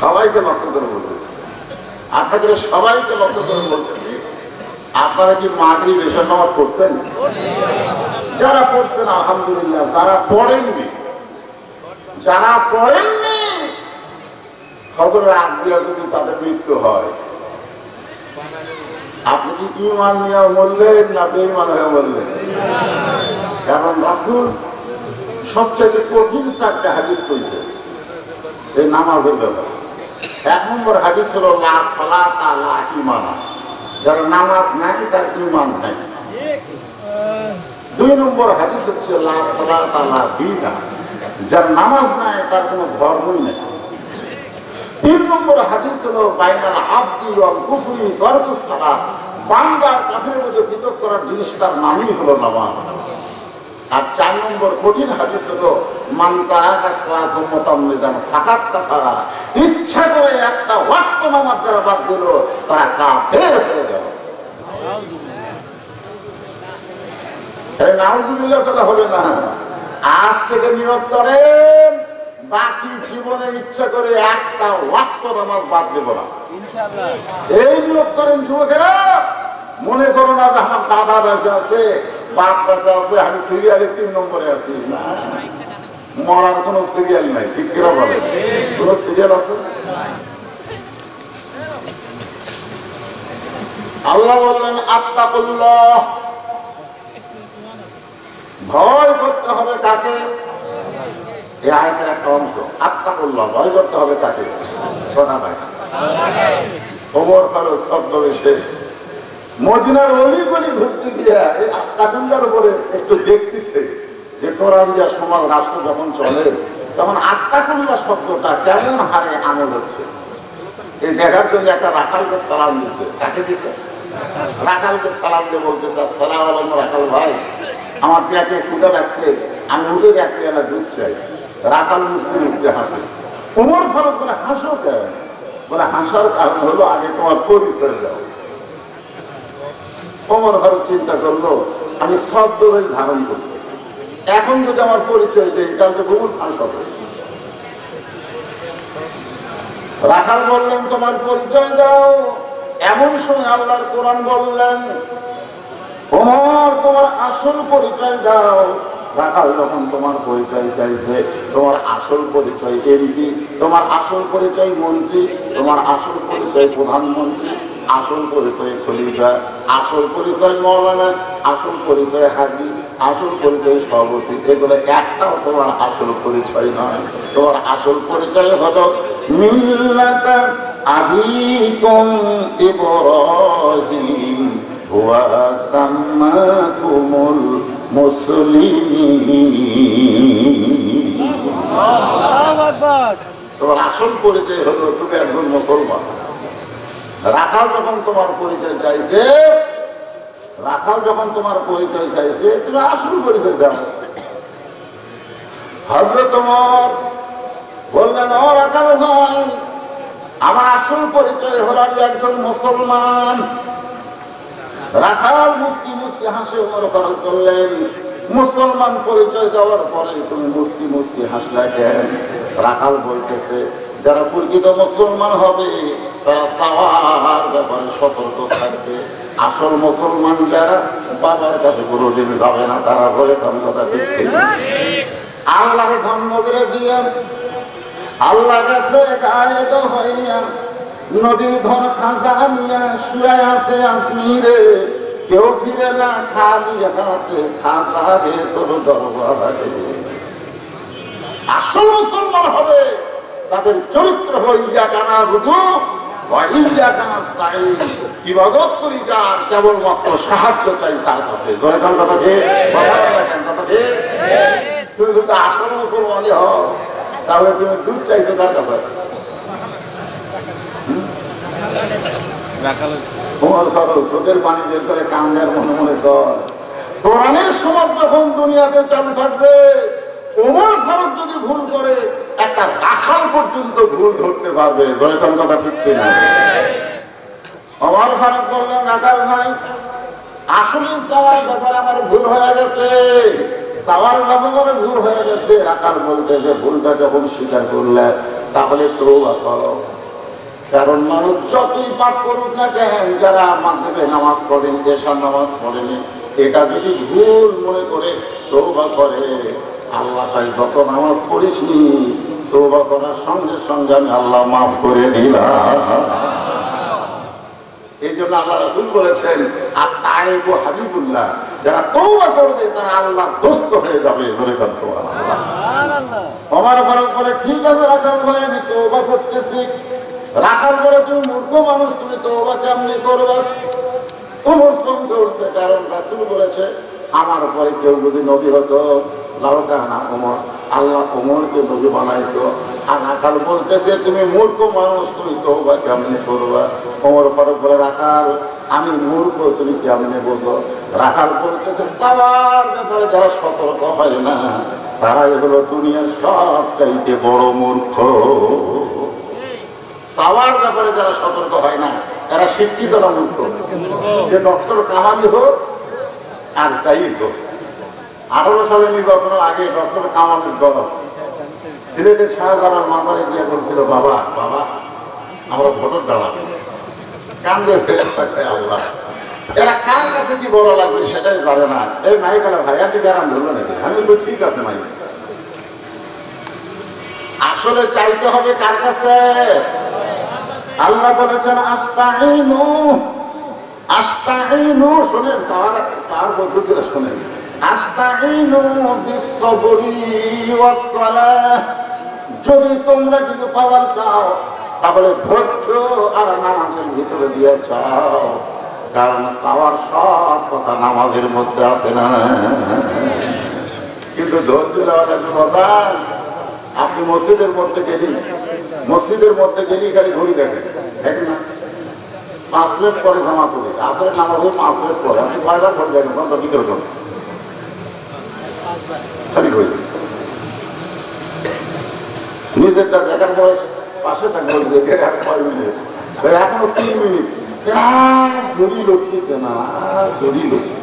সবাইকে লক্ষ্য করে বলতেছি, আপনাদের সবাইকে লক্ষ্য করে বলতেছি, আপনারা কি মাগরিব এশার নামাজ পড়ছেন? যারা পড়ছেন আলহামদুলিল্লাহ, যারা পড়েননি, ফজরের আগ দিয়া যদি তাদের মৃত্যু হয়, আপনি কি ঈমান নিয়ে বললেন না বেঈমান হয়ে বললেন? কারণ রাসূল সবচেয়ে কঠিন চারটা হাদিস কইছে এই নামাজের ব্যাপারে। 1 নম্বর হাদিস হলো লা সালাতা লা ঈমান, যার নামাজ নাই তার ঈমান নাই। 2 নম্বর হাদিস হচ্ছে লা সালাতা লা দীন, যার নামাজ নাই তার কোনো ধর্মই নেই। 3 নম্বর হাদিস হলো বাইনাল আবদি ওয়াল কুফরি তারকুস সালাত, বান্দার কাফেরের মধ্যে পৃথক করার জিনিসটার নামই হলো নামাজ। আর 4 নম্বর কঠিন হাদিস হলো মান তারাকা সালাত মুতাম্মিদান ফাকাত কাফারা, ইচ্ছা করে একটা ওয়াক্ত নামাজ যারা বাদ দিল তারা কাফের হয়ে গেল। নাউযুবিল্লাহ তাআলা হবে না। আজ থেকে নিয়ত করেন বাকি জীবনে ইচ্ছা করে একটা ওয়াক্ত নামাজ বাদ দেব না, ইনশাআল্লাহ। এই নিয়ত করেন যুবকেরা। মনে করো না যে আমার দাদা বেঁচে আছে, বাপ বেঁচে আছে, আমি সিরিয়ালে 3 নম্বরে আছি। মরার কোন সিরিয়াল নাই, ঠিক কিনা বলে? কোন সিরিয়াল আছে? আল্লাহ বললেন আত্তাকুল্লাহ, ভয় করতে হবে কাকে? এই আয়াতের একটা অংশ। আত্তাকুল্লাহ, ভয় করতে হবে কাকে? সোনা ভাই ওমর ফারুক ছদ্মবেশে মদিনার অলিগলি ঘুরতে গিয়া এই আত্তাকুল্লাহর উপরে একটু দেখতেছে যে কোরআন দিয়া সমাজ রাষ্ট্র যখন চলে তখন আত্তাকুল্লাহ শব্দটা কেমন হারে আমল হচ্ছে। এই দেখার জন্য একটা রাখালকে সালাম দিতে। কাকে দিতে? রাখালকে সালাম দিয়ে বলতেছে, আসসালামু আলাইকুম রাখাল ভাই, আমার পেটে ক্ষুধা লাগছে, আমি উঠে 1 পেয়ালা দুধ চাই। রাখাল মুসকি মুসকি হাসে। ওমর ফারুক বলে, হাসো কেন? বলে, হাসার কারণ হলো আগে তোমার পরিচয় দাও। ওমর ফারুক চিন্তা করলো, আমি ছদ্মবেশ ধারণ করছি, এখন যদি আমার পরিচয় দেই তাহলে তো বহু ফাঁস হবে। রাখাল বললেন, তোমার পরিচয় দাও। এমন সময় আল্লাহর কোরআন বললেন, ওমর তোমার আসল পরিচয় দাও। রাখাল যখন তোমার পরিচয় চাইছে, তোমার আসল পরিচয় এমপি, তোমার আসল পরিচয় মন্ত্রী, তোমার আসল পরিচয় প্রধানমন্ত্রী, আসল পরিচয় খলিফা, আসল পরিচয় মাওলানা, আসল পরিচয় হাজী, আসল পরিচয় সভাপতি, এগুলো একটাও তোমার আসল পরিচয় নয়। তোমার আসল পরিচয় হলো মিল্লাতা আবিকুম ইব্রাহিম ওয়া সাম্মাকুমুল মুসলিমিন। আল্লাহু আকবার। তোমার আসল পরিচয় হলো তুমি একজন মুসলমান। রাখাল যখন তোমার পরিচয় চাইছে, তুমি আসল পরিচয় দাও। হযরত ওমর বললেন, ও রাখাল ভাই, আমার আসল পরিচয় হলো আমি একজন মুসলমান। রাখাল মুস্কি মুস্কি হাসে। ওমর ফারুক বললেন, মুসলমান পরিচয় দেওয়ার পরে তুমি মুস্কি মুস্কি হাসলা কেন? রাখাল বলতেছে, যারা প্রকৃত মুসলমান হবে তারা সাওয়ার ব্যাপারে সতর্ক থাকবে। আসল মুসলমান যারা বাবার কাছে কোনোদিন যাবে না, তারা বলে কথা ঠিক। আল্লাহরে ধন্য করে দিয়ে আল্লাহ কাছে গায়েব হইয়া নবীর ধন খাজা নিয়া শুয়ে আছে আজমিরে, কেউ ফিরে না খালি হাতে, খাজা রে তোর দরবারে। আসল মুসলমান হবে তাদের চরিত্র হলো ইয়াকা নাবুদু ওয়া ইয়াকা নাস্তাঈন, ইবাদত করি যার, কেবলমাত্র সাহায্য চাই তার কাছে। ধরে কাল কথা ঠিক, কথা বলেন কথা ঠিক। তুমি যদি আসল মুসলমানই হও তাহলে তুমি দুধ চাইছো তার কাছে। ওমর ফারুক চোখের পানি বের করে কান্দের মনে মনে কর, কোরআনের সমাজ যখন দুনিয়াতে চালু থাকবে, ওমর ফারুক যদি ভুল করে একটা রাখাল পর্যন্ত ভুল ধরতে পারবে। ধরে কোন কথা ঠিক কিনা? ওমর ফারুক বললেন, রাখাল ভাই আসলে চাওয়ার ব্যাপারে আমার ভুল হয়ে গেছে, চাওয়ার ব্যাপারে ভুল হয়ে গেছে। রাখাল বলতে যে ভুলটা যখন স্বীকার করলে তাহলে তওবা করো। কারণ মানুষ যতই পাপ করুক না কেন, যারা মাগরিবে নামাজ পড়েন, এশার নামাজ পড়েন, এটা যদি ভুল মনে করে তওবা করে, আল্লাহ তাই যত নামাজ পড়িসনি তওবা করার সঙ্গে সঙ্গে আমি আল্লাহ মাফ করে দিলাম। এই জন্য আল্লাহ রাসূল বলেছেন, আর তাইবু হাবিবুল্লাহ, যারা তওবা করবে তারা আল্লাহর দোস্ত হয়ে যাবে। বলে কোন সুবহানাল্লাহ। ওমর ফারুক বলে, ঠিক আছে রাখাল ভাই, আমি তওবা করতেছি। রাখাল বলে, তুমি মূর্খ মানুষ, তুমি তওবা কেমনে করবে? ওমর চমকে উঠছে, কারণ রাসূল বলেছে, আমার পরে কেউ যদি নবী হতো লাউকানা ওমর, আল্লাহ ওমরকে নবী বানাইতো। আর রাখাল বলতেছে, তুমি মূর্খ মানুষ, তুমি তওবা কেমনে করবা? ওমর ফারুক বলে, রাখাল আমি মূর্খ, তুমি কেমনে বোঝো? রাখাল বলতেছে, চাওয়ার ব্যাপারে যারা সতর্ক হয় না তারাই হলো দুনিয়ার সবচাইতে বড় মূর্খ। চাওয়ার ব্যাপারে যারা সতর্ক হয় না এরা শিক্ষিত না মূর্খ। সে ডক্টর কামালি হোক আর যাই হোক। 18 সালের নির্বাচনের আগে ডক্টর কামালের দল সিলেটের শাহজালাল মাজারে গিয়ে বলছিল, বাবা বাবা আমরা ভোটের ডাল আছে, কান্দে ফেলে আল্লাহ, এরা কার কাছে কি বড় লাগবে সেটাই জানে না। এই নাই গেলে ভাই আর কি গ্যারাম ধরলো নাকি? আমি বলি, ঠিক আছে মাই, আসলে চাইতে হবে কার কাছে? আল্লাহ বলেছেন, আস্তাইনু আস্তাইনু, শোনেন চাওয়ার পদ্ধতিটা শোনেন, আস্তাইনু বিসসবরি ওয়াস সালাহ। যদি তোমরা কিছু পাওয়ার চাও তাহলে ধৈর্য আর নামাজের ভিতরে দিয়ে চাও, কারণ চাওয়ার সব কথা নামাজের মধ্যে আছে না। কিন্তু ধৈর্য দেওয়াটা সমাধান। আপনি মসজিদের মধ্যে গেলি খালি ঘড়ি দেখেন, দেখেন না? 5 মিনিট পরে জামা করি, আসরের নামাজ 5 মিনিট পরে, আপনি কয়বার ঘড়ি দেখেন? তখন কি করে শোনেন? খালি ঘড়ি নিজেরটা দেখার পরে পাশে থাকবে দেখে 6 মিনিট, এখনো 3 মিনিট, ঘড়ি লড়তেছে না, ঘড়ি লড়ছে।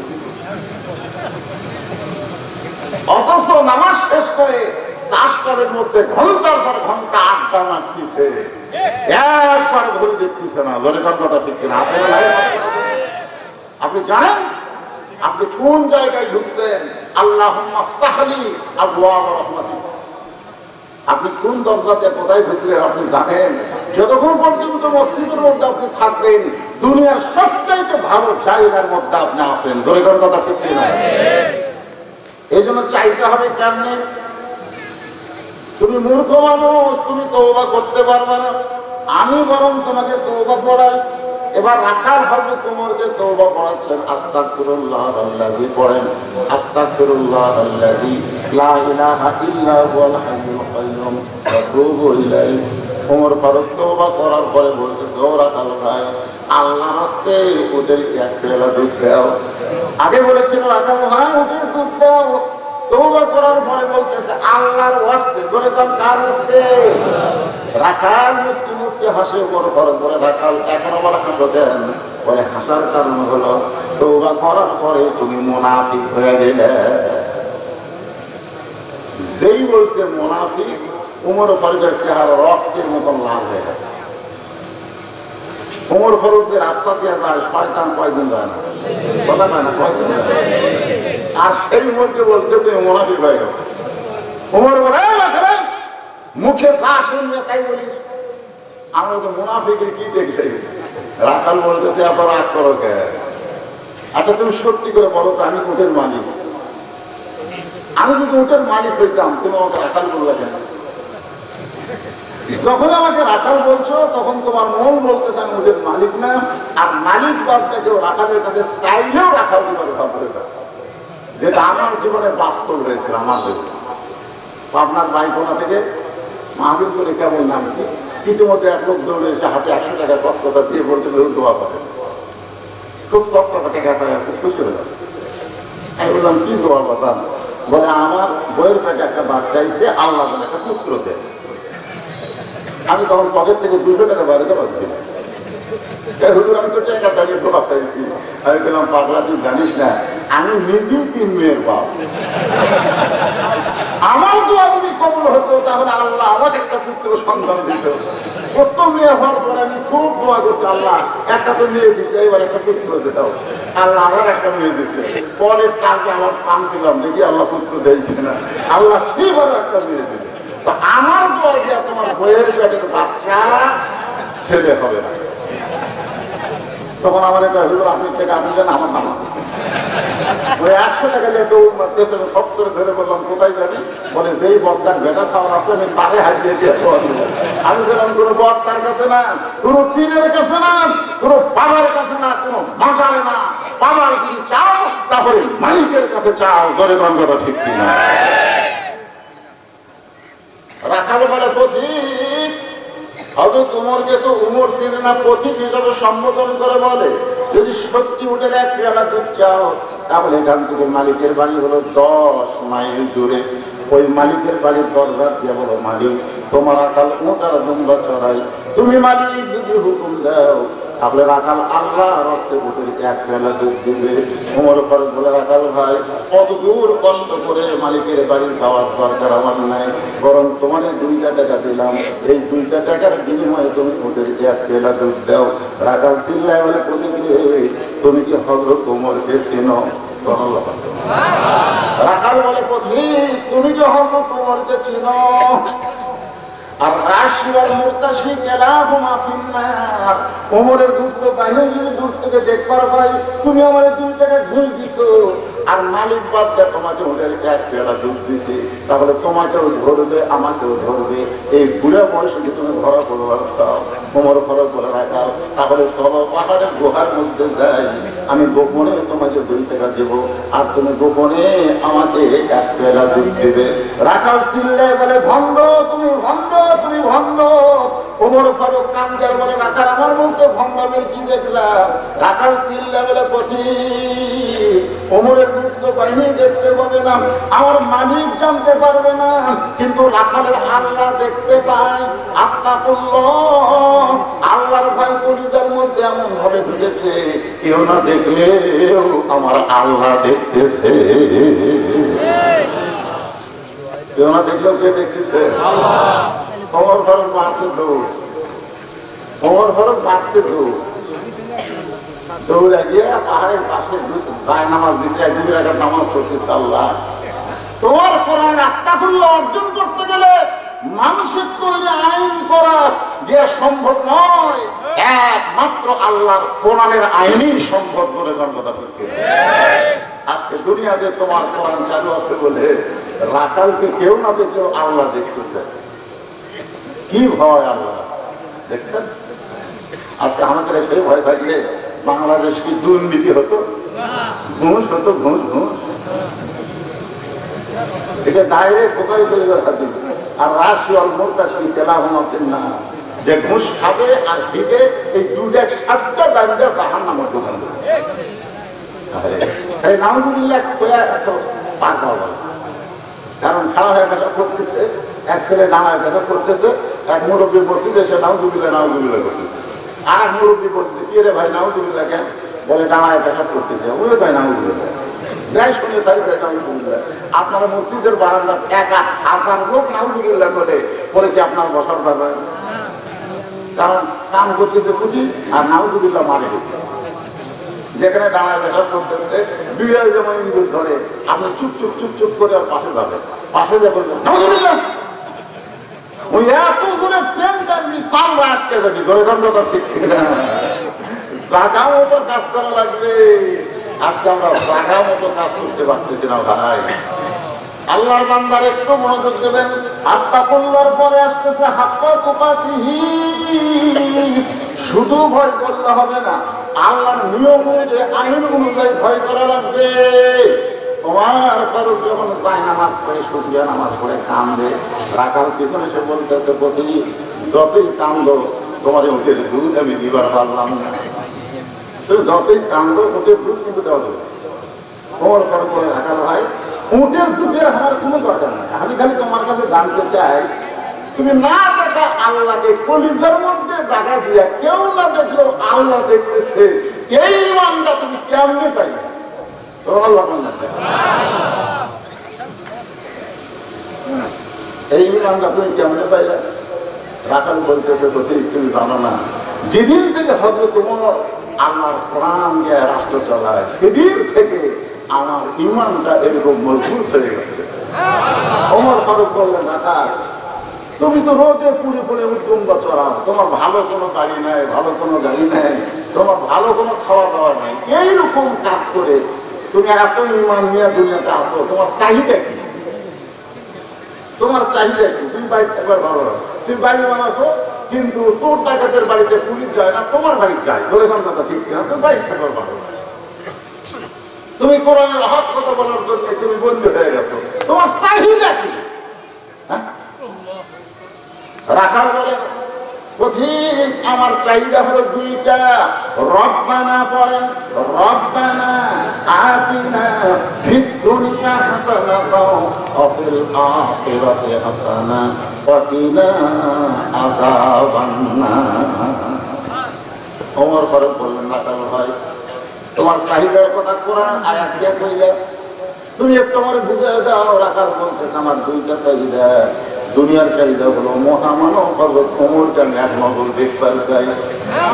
অথচ নামাজ শেষ করে চাষের মধ্যে ঘন্টার পর ঘন্টা আড্ডা মারতেছে, একবার ঘড়ি দেখতেছে না। ধরে কথা ঠিক কিনা? আপনি জানেন আপনি কোন জায়গায় ঢুকছেন? আল্লাহুম্মা আফতাহলি আবওয়াব রাহমাতিক। আপনি কোন দরজাতে কোথায় ঢুকলেন আপনি জানেন? যতক্ষণ পর্যন্ত মসজিদের মধ্যে আপনি থাকবেন, দুনিয়ার সবচাইতে ভালো জায়গার মধ্যে আপনি আছেন। ধরে কথা ঠিক কিনা? এই জন্য চাইতে হবে কেমনে? তুমি মূর্খ মানুষ, তুমি তওবা করতে পারবে না, আমি বরং তোমাকে তওবা পড়াই। এবার রাখাল হবে তোমাকে তওবা পড়াচ্ছেন। আস্তাগফিরুল্লাহাল্লাযী পড়েন, আস্তাগফিরুল্লাহাল্লাযী লা ইলাহা ইল্লা হুয়াল হাইয়ুল কাইয়্যুম ওয়া আতুবু ইলাইহি। ওমর ফারুক তওবা করার পরে বলতেছে, ও রাখাল ভাই, আল্লাহর রাস্তায় ওদেরকে এক পেয়ালা দুধ দাও। আগে বলেছিল রাখাল ভাই ওদের দুধ দাও, তওবা করার পরে বলতেছে আল্লাহর ওয়াস্তে। বলে কার ওয়াস্তে? রাখাল মুস্কি মুস্কি হাসে। ওমর ফারুক বলে, রাখাল এখন আবার হাসো কেন? বলে, হাসার কারণ হলো তওবা করার পরে তুমি মুনাফিক হয়ে গেলে। যেই বলছে মুনাফিক, ওমর ফারুকের চেহারা রক্তের মতন লাল হয়ে গেছে। ওমর ফারুক যে রাস্তা দিয়ে যায়, শয়তান কয়দিন যায় না, কথা কয় না, কয়দিন। আর সেই উমরকে বলছে তুমি মুনাফিক হয়ে গেল। ওমর বলে, মুখে যা শুনবে তাই বলিস, আমরা তো মুনাফিকের কি দেখে? রাখাল বলতেছে, এত রাগ করো কে? আচ্ছা তুমি সত্যি করে বলো তো, আমি উটের মালিক, আমি যদি উটের মালিক হইতাম তুমি আমাকে রাখাল বললে কেন? যখন আমাকে রাখাল বলছো তখন তোমার মন বলতেছে আমি উটের মালিক না, আর মালিক বাদ দেখেও রাখালের কাছে চাইলেও রাখাল দিবার ভাববে, যেটা আমার জীবনে বাস্তব হয়েছিল। আমার জীবনে আপনার বাইকোনা থেকে মাহবিল করে কেমন নামছি, ইতিমধ্যে এক লোক দৌড়ে এসে হাতে 100 টাকা কসকসা দিয়ে বলছিল দোয়া করে, খুব সস্তা টাকা পায়, খুব খুশি হলাম। আমি বললাম কি দোয়া কথা? বলে, আমার বইয়ের পেটে একটা বাচ্চা চাইছে, আল্লাহ বলে একটা পুত্র দেয়। আমি তখন পকেট থেকে 200 টাকা বাইরে দিলাম, হুজুর আমি তো টাকা চাইলে দোয়া চাইছি, আমি বললাম পাগলা তুই জানিস না আমি নিজেই 3 মেয়ের বাপ। আমার দোয়া যদি কবুল হতো তাহলে আল্লাহ আমার একটা পুত্র সন্তান দিত। কত মেয়ে হওয়ার পরে আমি খুব দোয়া করছি, আল্লাহ একটা তো মেয়ে দিছে, এবার একটা পুত্র দিতাম। আল্লাহ আমার একটা মেয়ে দিছে। পরের কালকে আমার কাম দিলাম, দেখি আল্লাহ পুত্র দেয় কিনা। আল্লাহ সেবার একটা মেয়ে দিল। তো আমার দোয়া দিয়া তোমার বইয়ের পেটের বাচ্চা ছেলে হবে না। তখন আমার একটা হুজুর আপনি থেকে আপনি জানেন আমার নাম ওই 100 টাকা নিয়ে দৌড় মারতেছে। আমি সব করে ধরে বললাম কোথায় যাবি? বলে যেই বক্তার বেটা খাওয়ার আছে আমি তারে হারিয়ে দিয়ে আমি বললাম কোনো বক্তার কাছে না, কোনো পীরের কাছে না, কোনো বাবার কাছে না, কোনো মাজারে না। বাবার যদি চাও তাহলে মালিকের কাছে চাও। ধরে গন্ধটা ঠিক কিনা? রাখাল বলে পথিক, হযরত উমরকে তো উমর ফিরে না পথিক হিসাবে সম্বোধন করে বলে, যদি সত্যি উঠে 1 পেয়ালা দুধ চাও তাহলে এখান থেকে মালিকের বাড়ি হলো 10 মাইল দূরে। ওই মালিকের বাড়ির দরজা দিয়ে বলো, মালিক তোমার আকাল মোটার দুম্বা চড়াই, তুমি মালিক যদি হুকুম দাও তাহলে রাখাল আল্লাহ রাস্তে উঠে 1 পেয়ালা দুধ দিবে। উমর ফারুক বলে, রাখাল ভাই কত দূর কষ্ট করে মালিকের বাড়ির খাওয়ার দরকার আমার নাই, বরং তোমার 2টা টাকা দিলাম, এই 2টা টাকার বিনিময়ে তুমি ওদের 1 পেয়ালা দুধ দাও। রাখাল চিল্লায় বলে, প্রতিক্রিয়া তুমি কি হযরত উমরকে চেনো? রাখাল বলে, পথিক তুমি কি হযরত উমরকে চেনো? আর রাশি আর মুরতাশি কেলাহুমা ফিন্নার, ওমরের দুধ তো বাইরে যদি দূর থেকে দেখবার ভাই, তুমি আমার 2 টাকা ঘুষ দিছো, আর মালিক বাচ্চা তোমাকে ওদের 1 পেয়ালা দুধ দিছে, তাহলে তোমাকেও ধরবে আমাকেও ধরবে। এই বুড়া বয়সে কি তুমি ধরা পড়বার চাও? ওমর ফারুক বলে, রাখাল তাহলে চলো পাহাড়ের গুহার মধ্যে যাই, আমি গোপনে তোমাকে 2 টাকা দেবো, আর তুমি গোপনে আমাকে 1 পেয়ালা দুধ দেবে। রাখাল চিল্লায় বলে, ভণ্ড তুমি, ভণ্ড তুমি, ভণ্ড। ওমর ফারুক কান্দার বলে, রাখাল আমার মধ্যে ভণ্ডামের কি দেখলাম? রাখাল চিল্লায় বলে, পথিক ওমরের দুধ তো বাহিনী দেখতে পাবে না, আমার মালিক জানতে পারবে না, কিন্তু রাখালের আল্লাহ দেখতে পায়। আত্তাকুল্লাহ, আল্লাহর ভয় কলিজার মধ্যে এমন ভাবে ঢুকেছে, কেউ না দেখলেও আমার আল্লাহ দেখতেছে। কেউ না দেখলেও কে দেখতেছে? ওমর ফারুক মারছে দৌড়, ওমর ফারুক মারছে দৌড়, দৌড়ে গিয়ে পাহাড়ের পাশে গায়ে নামাজ দিতে 2 রাকাত নামাজ পড়তেছে। আল্লাহ তোমার কোরআনের আত্তাকুল্লাহ অর্জন করতে গেলে মানুষের তৈরি আইন করা যে সম্ভব নয়, একমাত্র আল্লাহর কোরআনের আইনই সম্ভব করে কথা বলতে। আজকে দুনিয়াতে তোমার কোরআন চালু আছে বলে রাখালকে কেউ না দেখলেও আল্লাহ দেখতেছে। কি ভয় আল্লাহ দেখছেন? আজকে আমাদের সেই ভয় থাকলে বাংলাদেশ কি দুর্নীতি হতো? ঘুষ হতো, ঘুষ ঘুষ। এটা ডাইরেক্ট বোকারি তৈরির হাদিস। আর রাশি আর মুরতাশি কেলাহুমা ফিন্নার, যে ঘুষ খাবে আর দিবে, এই 2-7টা বান্দা জাহান্নামের দোকান। এই নাউজুবিল্লাহ কয়া এত পার পাওয়া গেল। কারণ খারাপ হয়ে পেশা করতেছে, এক ছেলে নামায় পেশা করতেছে, এক মুরব্বী মসজিদে সে নাউজুবিল্লাহ নাউজুবিল্লাহ করতেছে। আর এক মুরব্বী বলতেছে, কি রে ভাই নাউজুবিল্লাহ কেন? বলে ডানায় পেশা করতেছে। ওই ভাই নাউজুবিল্লাহ যাই শুনে তাই ভাই নাউজুবিল্লাহ। আপনারা মসজিদের বারান্দার 1000 লোক নাউজুবিল্লাহ করে পরে কি আপনার বসার পাবেন? কারণ কাম করতেছে ফুটি আর নাউজুবিল্লাহ মারে। যেখানে ডানায় পেশা করতেছে বিড়াল যেমন ইন্দুর ধরে, আপনি চুপ চুপ চুপ চুপ করে আর পাশে যাবেন, পাশে যা বলবেন নাউজুবিল্লাহ। ওই এত দূরে সেন্টার সামনে আটকে যাবি, ধরে গন্ধটা ঠিক না। জাগা মতো কাজ করা লাগবে। আজকে আমরা জাগা মতো কাজ করতে পারতেছি না ভাই। আল্লাহর বান্দার একটু মনোযোগ দেবেন। আত্তাকুল্লাহর পরে আসতেছে হাক্কা তুকাতিহি। শুধু ভয় করলে হবে না, আল্লাহর নিয়ম অনুযায়ী আইন অনুযায়ী ভয় করা লাগবে। তোমার ফারুক যখন যায় নামাজ পড়ে, শুকরিয়া নামাজ পড়ে কান্দে, রাখাল পিছনে সে বলতেছে, পথিক যতই কান্দো তোমার উঠে দুধ আমি দিবার পারলাম না। যতই কান্দো উঠে দুধ কিন্তু দেওয়া যাবে। তোমার ফারুক বলে, রাখাল ভাই উটের দুধের আমার কোনো দরকার নাই, আমি খালি তোমার কাছে জানতে চাই, তুমি না দেখা আল্লাহকে কলিজার মধ্যে জায়গা দিয়া, কেউ না দেখলেও আল্লাহ দেখতেছে, এই ইমানটা তুমি কেমনে পাইবে? এই ইমানটা তুমি কেমনে পাইলে? রাখাল বলতেছে তো ঠিক, তুমি জানো না, যেদিন থেকে হযরত ওমর আল্লাহর কোরআন দিয়ে রাষ্ট্র চালায় সেদিন থেকে আমার ইমানটা এরকম মজবুত হয়ে গেছে। ওমর ফারুক বললেন, রাখাল তুমি তো রোদে পুড়ে পুড়ে উদ্যম চড়াও, তোমার ভালো কোনো গাড়ি নাই, ভালো কোনো গাড়ি নাই, তোমার ভালো কোনো খাওয়া দাওয়া নাই, এইরকম কাজ করে তুমি এত ইমান নিয়ে দুনিয়াতে আসো, তোমার চাহিদা কি? তোমার চাহিদা কি? তুমি বাড়ি থাকবার ভালো না, তুমি বাড়ি বানাছো কিন্তু চোর ডাকাতের বাড়িতে পুলিশ যায় না, তোমার বাড়ি যায়, ধরে কোন কথা ঠিক কিনা? তুমি বাড়ি থাকবার ভালো না, তুমি কোরআনের হক কথা বলার জন্য তুমি বন্ধ হয়ে গেছো, তোমার চাহিদা কি? রাখাল বলে, পথিক আমার চাহিদা হলো দুইটা, রব্বানা পড়েন, রব্বানা আতিনা ফিদ দুনিয়া হাসানাতাও ওয়া ফিল আখিরাতি হাসানা ওয়া কিনা আযাবান্নার। ওমর ফারুক বললেন, রাখাল ভাই তোমার চাহিদার কথা কোরআন আয়াত দিয়ে কইলে, তুমি একটু আমার বুঝিয়ে দাও। রাখাল বলতেছে, আমার দুইটা চাহিদা। দুনিয়ার চাহিদা হলো মহামানব হযরত ওমরকে আমি এক নজর দেখবার চাই,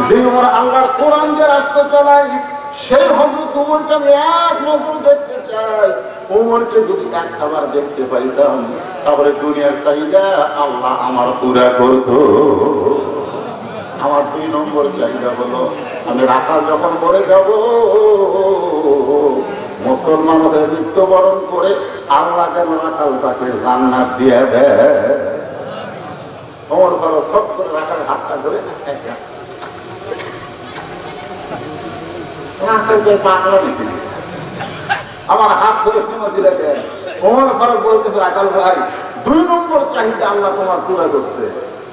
যে ওমর আল্লাহর কোরআন দিয়ে রাষ্ট্র চালায়, সেই হযরত ওমরকে আমি এক নজর দেখতে চাই। ওমরকে যদি একবার দেখতে পাইতাম তাহলে দুনিয়ার চাহিদা আল্লাহ আমার পুরা করত। আমার 2 নম্বর চাহিদা হলো, আমি রাখাল যখন মরে যাব, মুসলমান হয়ে মৃত্যুবরণ করে আল্লাহ যেন রাখাল তাকে জান্নাত দিয়ে দেয়। ওমর ফারুক সব করে রাখাল হাতটা ধরে পাগলা দিতে আমার হাত ধরে শোনা দিলে দেয়। ওমর ফারুক বলতেছে, রাখাল ভাই 2 নম্বর চাহিদা আল্লাহ তোমার পুরা করছে,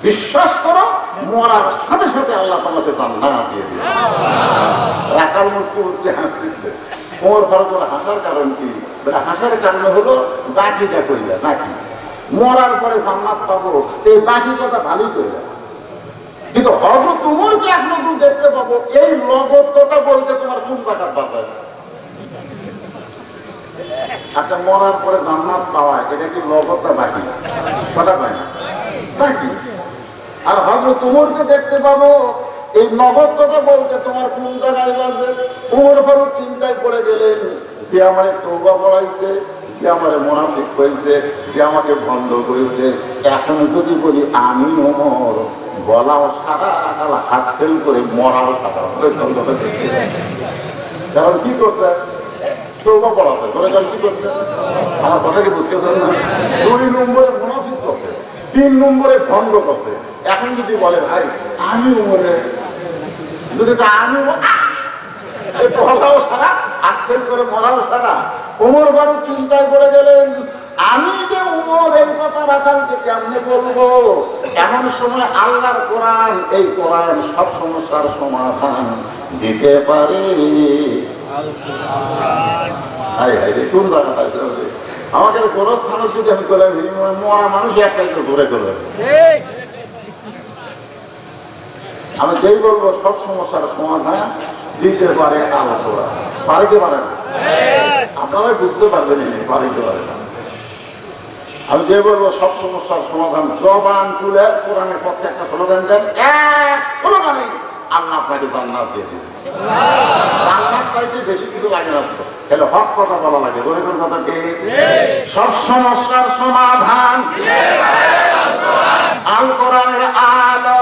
বিশ্বাস করো মরার সাথে সাথে আল্লাহ তোমাকে জান্নাত দিয়ে দিবে। রাখাল মুস্কি মুস্কি হাসতেছে। ওমর ফারুক বলে, হাসার কারণ কি? হাসার কারণ হলো বাকিটা কইলা, বাকি মরার পরে জান্নাত পাবো, এই বাকি কথা ভালোই কইলা, কিন্তু হযরত ওমরকে এক নজর দেখতে পাবো, এই নগদটা বলতে তোমার কোন জায়গা বাঁচায়? আচ্ছা, মরার পরে জান্নাত পাওয়া এটা কি নগদটা বাকি? কথা পায় না বাকি। আর হযরত ওমরকে দেখতে পাবো, এই নগদটা বলতে তোমার কোন জায়গায় বাজে? ওমর ফারুক চিন্তায় পড়ে গেলেন, যে আমারে তওবা পড়াইছে, যে আমারে মুনাফিক কইছে, যে আমাকে ভণ্ড করেছে, এখন যদি বলি আমি ওমর, বলাও সারা, রাখাল হাত ফেল করে মরাও সারা। কারণ কি করছে? তওবা পড়াছে, ধরে কারণ কি করছে? আমার কথা কি বুঝতেছেন না? 2 নম্বরে মুনাফিক করছে, 3 নম্বরে ভণ্ড করছে। এখন যদি বলে ভাই আমি ওমরে, যদি আমি বলাও সারা, হাত ফেল করে মরাও সারা। ওমর ফারুক চিন্তায় পড়ে গেলেন, আমি যে ওমর এই কথা রাখালকে কেমনে বলবো? এমন সময় আল্লাহর কোরআন, এই কোরআন সব সমস্যার সমাধান দিতে পারে। কোন জায়গাটা আমাকে কোন স্থানে যদি আমি করে মরা মানুষ একসাথে ধরে করে, আমি যেই বলবো সব সমস্যার সমাধান দিতে পারে আল্লাহ কোরআন। পারে কি পারে না? আপনারাই বুঝতে পারবেন, পারে কি পারে না। আমি যে বলবো সব সমস্যার সমাধান, জবান তুলে কোরআনের পক্ষে একটা স্লোগান দেন, এক স্লোগানে আল্লাহ আপনাকে জান্নাত দিয়ে দিবেন। জান্নাত পাইতে বেশি কিছু লাগে না, তাহলে হক কথা বলা লাগে। গরিবের কথা কি? সব সমস্যার সমাধান আল কোরআনের আলো,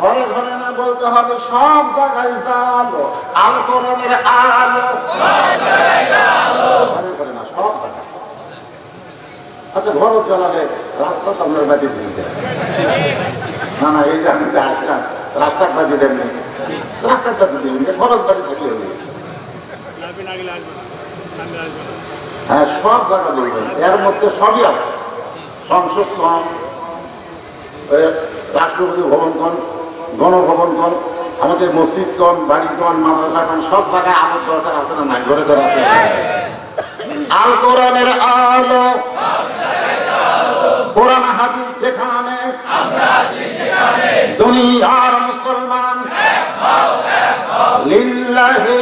ঘরে ঘরে না বলতে হবে, সব জায়গায় জালো আল কোরআনের আলো, ঘরে ঘরে না সব জায়গায়। আচ্ছা, ঘর চালালে রাস্তা তো আপনার বাড়ি দিতে না, না এই যে আমি আসলাম রাস্তার বাড়ি দেন, রাস্তার বাড়ি দিন, ঘরের বাড়ি থাকলে হ্যাঁ সব জায়গা বলবেন। এর মধ্যে সবই আছে, সংসদ কন, রাষ্ট্রপতি ভবন কন, গণভবন কন, আমাদের মসজিদ কন, বাড়ি কন, মাদ্রাসা কন, সব জায়গায় আমার দরকার আছে না নাই? ঘরে ঘরে আছে। আল কোরআনের আলো, কোরআন হাদিস যেখানে দুনিয়ার মুসলমান লিল্লাহি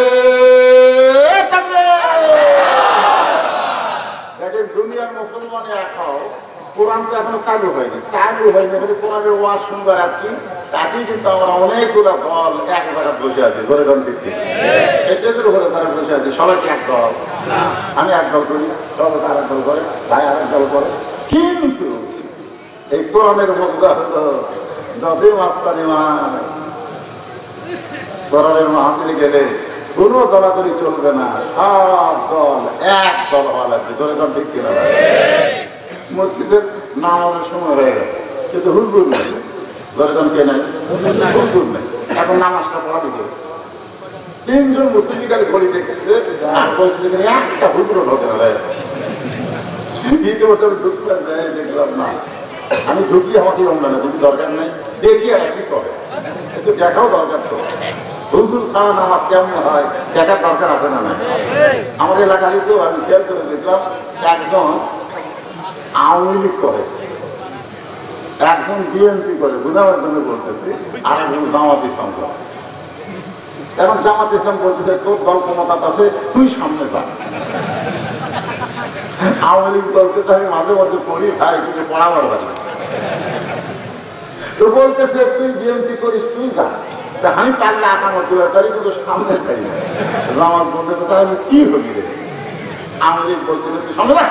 দেখেন দুনিয়ার মুসলমান এখন কোরআন তো এখনো চালু হয়নি বলে কোরআনের ওয়াজ শুনবার আছি তাতেই কিন্তু আমরা অনেকগুলো দল এক জায়গায় বসে আছি ধরে এটাদের উপরে তারা বসে আছে সবাইকে এক দল আমি এক দল করি সবাই আর এক দল করে ভাই আর এক দল করে কিন্তু এই কোরআনের মধ্যে হলো দশে মাস্তানি মান কোরআনের মাহফিলে গেলে কোনো দলাদলি চলবে না সব দল এক দল হওয়া লাগবে ধরে ঠিক কিনা মসজিদের নামাজের সময় হয়ে গেছে কিন্তু হুজুর নেই ধরে কে নাই হুজুর নেই এখন নামাজটা পড়া দিতে তিনজন মুসলিম খালি ঘড়ি দেখতেছে আর একটা হুজুরও ঢোকে না ইতিমধ্যে ঢুকলাম দেখলাম না আমি ঢুকলি আমাকে রমলা না তুমি দরকার নেই দেখি আর কি করে কিন্তু দেখাও দরকার তো হুজুর ছাড়া নামাজ কেমন হয় দেখার দরকার আছে না না আমাদের এলাকারই তো আমি খেয়াল করে দেখলাম একজন আওয়ামী লীগ করে একজন বিএনপি করে বুঝানোর জন্য বলতেছি আর একজন জামাত ইসলাম করে এখন জামাত ইসলাম বলতেছে তোর দল ক্ষমতা আছে তুই সামনে যা আওয়ামী লীগ বলতে আমি মাঝে মাঝে পড়ি ভাই কিন্তু পড়াবার পারি তো বলতেছে তুই বিএনপি করিস তুই যা আমি পারলে আকামত পারি কিন্তু সামনে পারি না জামাত বলতে তাহলে কি হবি রে আওয়ামী লীগ বলতে তুই সামনে যা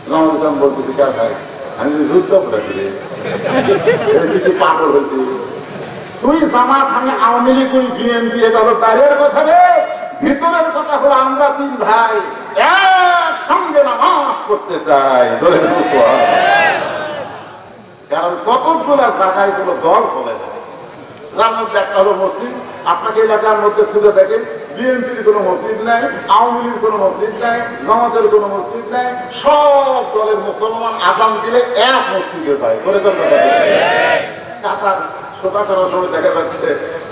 জামাত ইসলাম বলতে তুই কার ভাই আমি যুদ্ধ করেছি রে কিছু পাগল হয়েছি তুই জামাত আমি আওয়ামী লীগ তুই বিএনপি এটা হলো বাইরের কথা রে ভিতরের কথা হলো আমরা তিন ভাই একসঙ্গে নামাজ করতে চাই ধরে কারণ কতগুলা জায়গায় কোনো দল ফলে না যার মধ্যে একটা হলো মসজিদ আপনাকে এলাকার মধ্যে খুঁজে দেখেন বিএনপির কোনো মসজিদ নাই আওয়ামী লীগের কোনো মসজিদ নাই জামাতের কোনো মসজিদ নাই সব দলের মুসলমান আজান দিলে এক মসজিদে পায় ধরে কাতার সোজা করার সময় দেখা যাচ্ছে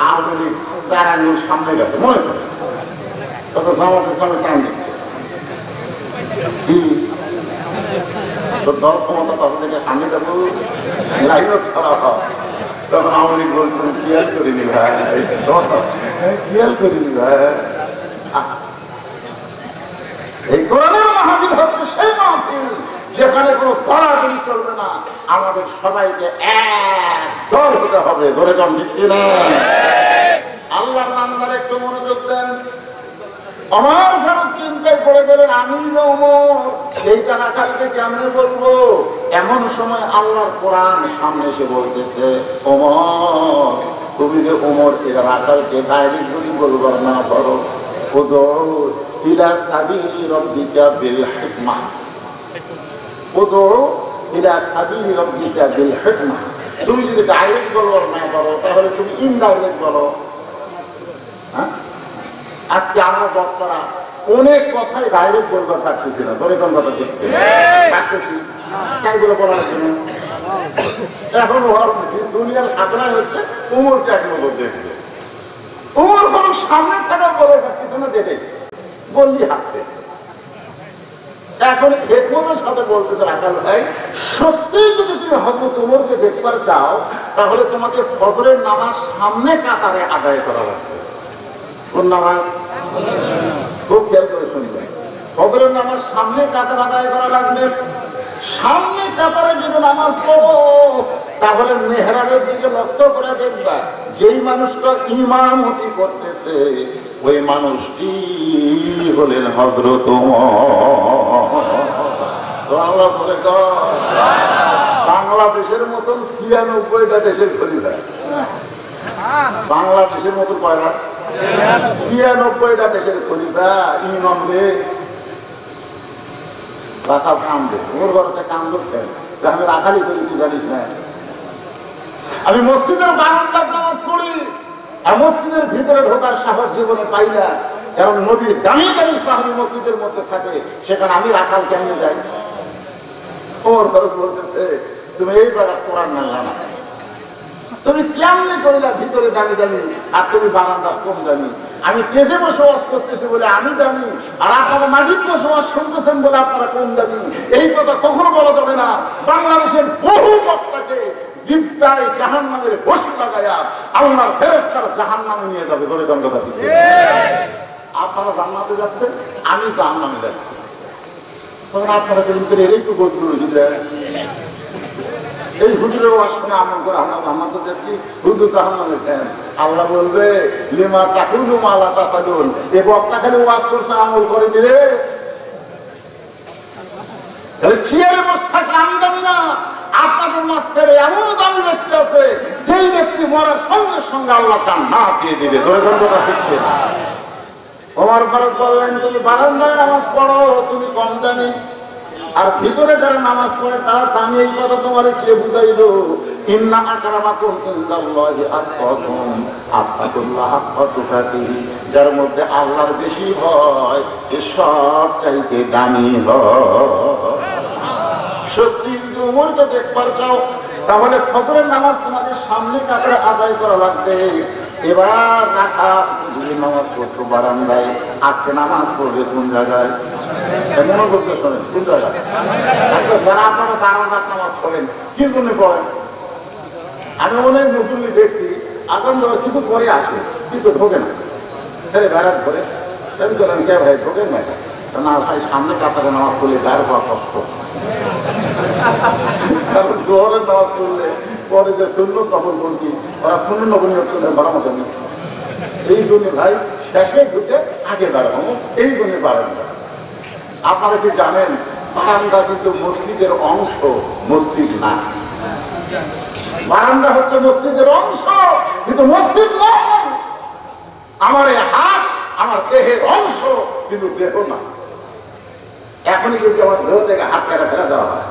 আওয়ামী লীগ 4 আঙ্গুল সামনে গেছে মনে করে তত জামাত ইসলামের টান দিচ্ছে দল ক্ষমতা তখন থেকে সামনে যাবো লাইনও ছাড়া হয় তখন আওয়ামী লীগ বলছেন খেয়াল করিনি ভাই খেয়াল করিনি ভাই এই কোরআনের মাহফিল হচ্ছে সেই মাহফিল যেখানে কোনো দলাদলি চলবে না আমাদের সবাইকে এক দল হতে হবে ধরে কম ঠিক কিনা আল্লাহর বান্দার একটু মনোযোগ দেন আমার ফারুক চিন্তায় পড়ে গেলেন আমি ওমর এইটা রাখালকে কেমনে বলবো এমন সময় আল্লাহর কোরআন সামনে এসে বলতেছে ওমর তুমি যে ওমর এটা রাখালকে ডাইরেক্ট যদি বলবার না পারো উদউ ইলা সাবিলি রাব্বিকা বিল হিকমাহ উদউ ইলা সাবিলি রাব্বিকা বিল হিকমাহ তুমি যদি ডাইরেক্ট বলবার না পারো তাহলে তুমি ইনডাইরেক্ট বলো হ্যাঁ আজকে আমরা বক্তারা অনেক কথাই ডাইরেক্ট বলবার পারতেছি না ধরে কোন কথা পারতেছি সেইগুলো বলার জন্য এখন দুনিয়ার সাধনায় হচ্ছে উমরকে এক নজর দেখবে উমর কোনো সামনে থাকা বলে পারতেছে না যেতে বললি হাঁটবে এখন হেকমতের সাথে বলতেছে রাখাল ভাই সত্যিই যদি তুমি হযরত উমরকে দেখবার চাও তাহলে তোমাকে ফজরের নামাজ সামনে কাতারে আদায় করা লাগবে কোন নামাজ খুব খেয়াল করে শুনবেন ফজরের নামাজ সামনে কাতার আদায় করা লাগবে সামনে কাতারে যদি নামাজ পড়ো তাহলে মেহরাবের দিকে লক্ষ্য করে দেখবা যেই মানুষটা ইমামতি করতেছে ওই মানুষটি হলেন হযরত ওমর বাংলাদেশের মতন 96টা দেশের খলিফা বাংলাদেশের মতন কয়টা 96টা দেশের খলিফা ইমাম রে রাখাল কামদে ওর ঘরতে কাম করতেন আমি রাখালি করি তুই জানিস না আমি মসজিদের বারান্দার নামাজ পড়ি আর মসজিদের ভিতরে ঢোকার সাহস জীবনে পাই না কারণ নবীর দামি দামি সাহাবী মসজিদের মধ্যে থাকে সেখানে আমি রাখাল কেমনে যাই ওর ঘরে বলতেছে তুমি এই জায়গায় কোরআন না জানা তুমি কেমনে কইলা ভিতরে দামি দামি আর তুমি বারান্দার কম দামি আমি কেঁদে বসবাস করতেছি বলে আমি দামি আর আপনারা মালিক বসবাস শুনতেছেন বলে আপনারা কম দামি এই কথা কখনো বলা যাবে না বাংলাদেশের বহু বক্তাকে জিব্বায় জাহান্নামের বসি লাগায়া আল্লাহর ফেরেশতারা জাহান্নামে নিয়ে যাবে। ধরে কোন কথা ঠিক? আপনারা জান্নাতে যাচ্ছেন, আমি জাহান্নামে যাচ্ছি। তখন আপনারা কিন্তু এই তো বলতে এই হুজুরের ওয়াজ শুনে আমল করে আমরা জান্নাতে যাচ্ছি, হুজুর জাহান্নামে কেন? আল্লাহ বলবে লিমা তাকুলু মা লা তাফালুন, এই বক্তা খালি ওয়াজ করছে আমল করে দিলে তাহলে চেয়ারে বসে থাকলে আমি দামি না। আপনাদের মাঝখানে এমন দামি ব্যক্তি আছে যেই ব্যক্তি মরার সঙ্গে সঙ্গে আল্লাহ জান্নাত দিয়ে দিবে। ধরে কোন কথা ঠিক না? ওমর ফারুক বললেন তুমি বারান্দায় নামাজ পড়ো, তুমি কম দামি, আর ভিতরে যারা নামাজ পড়ে তারা দামি। এই কথা তোমার চেয়ে বুঝাইলো ইন্না আকরামাকুম ইনদাল্লাহি আতকাকুম, আত্তাকুল্লাহ হাক্কা তুকাতিহি, যার মধ্যে আল্লাহর বেশি ভয় সে সব চাইতে দামি হয়। সত্যি যদি উমরকে দেখবার চাও তাহলে ফজরের নামাজ তোমাদের সামনে কাতারে আদায় করা লাগবে। এবার রাখা নামাজ পড়তো বারান্দায়, আজকে নামাজ পড়বে কোন জায়গায়? মনোযোগ দিয়ে শোনেন, কোন জায়গায়? আচ্ছা, যারা আপনারা বারান্দার নামাজ পড়েন কি জন্য পড়েন? আমি অনেক মুসল্লি দেখছি আগাম দেওয়ার কিছু পরে আসে কিন্তু ঢোকে না, বেড়াত করে। আমি বললাম কে ভাই ঢোকেন না? না ভাই, সামনে কাতারে নামাজ পড়লে বের হওয়া কষ্ট, কারণ জোহরের নামাজ পড়লে পরে যে শূন্য তখন বলছি ওরা শূন্য নবনীয় করলে বাড়ানো নেই। এই জন্য ভাই শেষে ঢুকে আগে বেড়াবো, এই জন্য বাড়ান না। আপনারা কি জানেন বারান্দা কিন্তু মসজিদের অংশ, মসজিদ না। বারান্দা হচ্ছে মসজিদের অংশ কিন্তু মসজিদ নয়। আমার এই হাত আমার দেহের অংশ কিন্তু দেহ না। এখনই যদি আমার দেহ থেকে হাত কাটা ফেলে দেওয়া হয়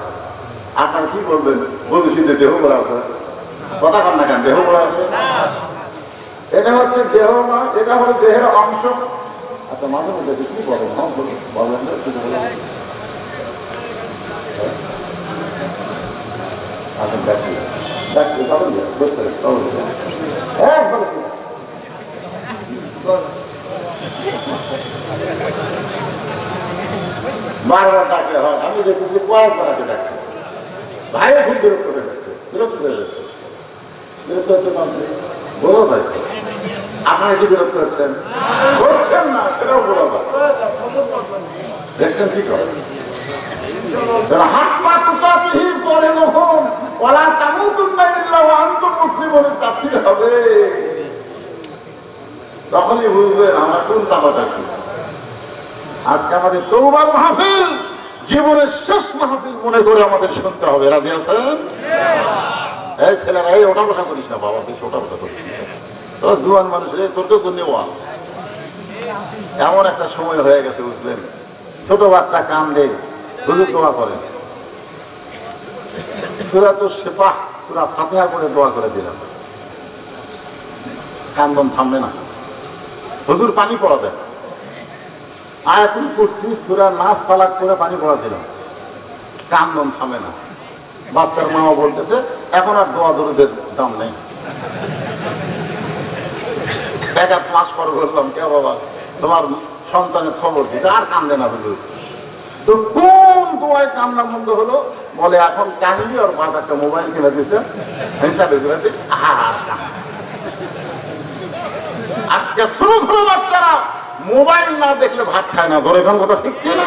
আপনারা কি বলবেন? বলুন দেহ বলা আছে, কথা কন না কেন? দেহ বলা আছে, এটা হচ্ছে দেহ না, এটা হলো দেহের অংশ। আচ্ছা, মাঝে মধ্যে কি বলেন? বলেন না, কিছু বলেন। আচ্ছা, দেখি দেখি তখন বুঝতে একবার বারবার ডাকলে হয়। আমি দেখেছি কয়েকবার আগে ডাকতে ভাইও খুব বিরক্ত হয়ে যাচ্ছে, বিরক্ত হয়ে যাচ্ছে, বিরক্ত হচ্ছে মানুষ বলো ভাই। আপনারা কি বিরক্ত হচ্ছেন? করছেন না, সেটাও বলা ভাই। দেখছেন কি করে হাত পা তুকাতিহির পরে যখন ওয়ালা তামুতুন্না ইল্লা ওয়া আনতুম মুসলিমুনের তাফসীর হবে তখনই বুঝবেন আমরা কোন তাবাত আছি। আজকে আমাদের তওবার মাহফিল জীবনের শেষ মাহফিল মনে করে আমাদের শুনতে হবে। রাজি আছেন? এই ছেলেরা এই ওটা বসা করিস না বাবা, বেশ ওটা বসা করিস না, তোরা জুয়ান মানুষ রে, তোর তো ধন্যবাদ। এমন একটা সময় হয়ে গেছে বুঝলেন, ছোট বাচ্চা কান্দে, হুজুর দোয়া করে, সূরাতুশ শিফা সূরা ফাতিহা করে দোয়া করে দিলাম, কান্দন থামবে না। হুজুর পানি পড়াবেন, আয়াতুল কুরসি সূরা নাস ফালাক করে পানি পড়া দিলাম, কান্দন থামে না। বাচ্চার মাও বলতেছে এখন আর দোয়া দরুদের দাম নেই। এক মাস পর বললাম কে বাবা তোমার সন্তানের খবর কি? আর কান্দে না হুজুর। তো কোন দোয়ায় কান্না বন্ধ হলো? বলে এখন কান্দি আর বাবা একটা মোবাইল কিনে দিয়েছে হিসাবে দিলে আর কান্না। আজকে ছোট ছোট বাচ্চারা মোবাইল না দেখলে ভাত খায় না, ধরে এখন কথা ঠিক কিনা?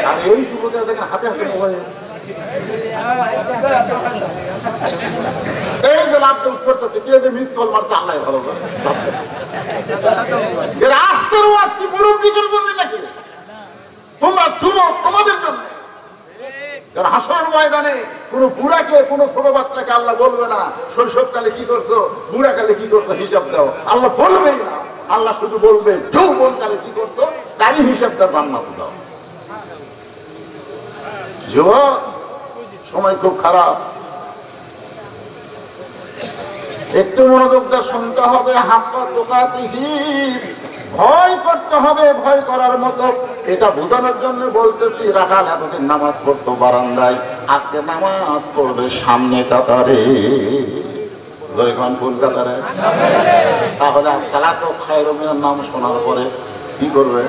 আর এই যুবকরা দেখেন হাতে হাতে মোবাইল। এই যে লাভটা উৎকর্ষ হচ্ছে, কে যে মিস কল মারছে আল্লাহ ভালো করে। রাস্তার ওয়াজ কি মুরব্বিদের জন্য নাকি? তোমরা যুবক, তোমাদের জন্য। হাসরের ময়দানে কোনো বুড়াকে কোনো ছোট বাচ্চাকে আল্লাহ বলবে না শৈশবকালে কি করছো, বুড়াকালে কি করছো হিসাব দাও, আল্লাহ বলবেই না। আল্লাহ শুধু বলবে যৌবনকালে কি করছো তারই হিসাব দাও, জান্নাত দাও। যুবক সময় খুব খারাপ, একটু মনোযোগ দিয়ে শুনতে হবে। হাক্কা তুকাতিহি, ভয় করতে হবে, ভয় করার মতো। এটা বোঝানোর জন্য বলতেছি, রাখাল এতদিন নামাজ পড়তো বারান্দায়, আজকে নামাজ পড়বে সামনে কাতারে। কোন কাতারে? তাহলে সালাতু খায়রুম মিনান নাম শোনার পরে কি করবে?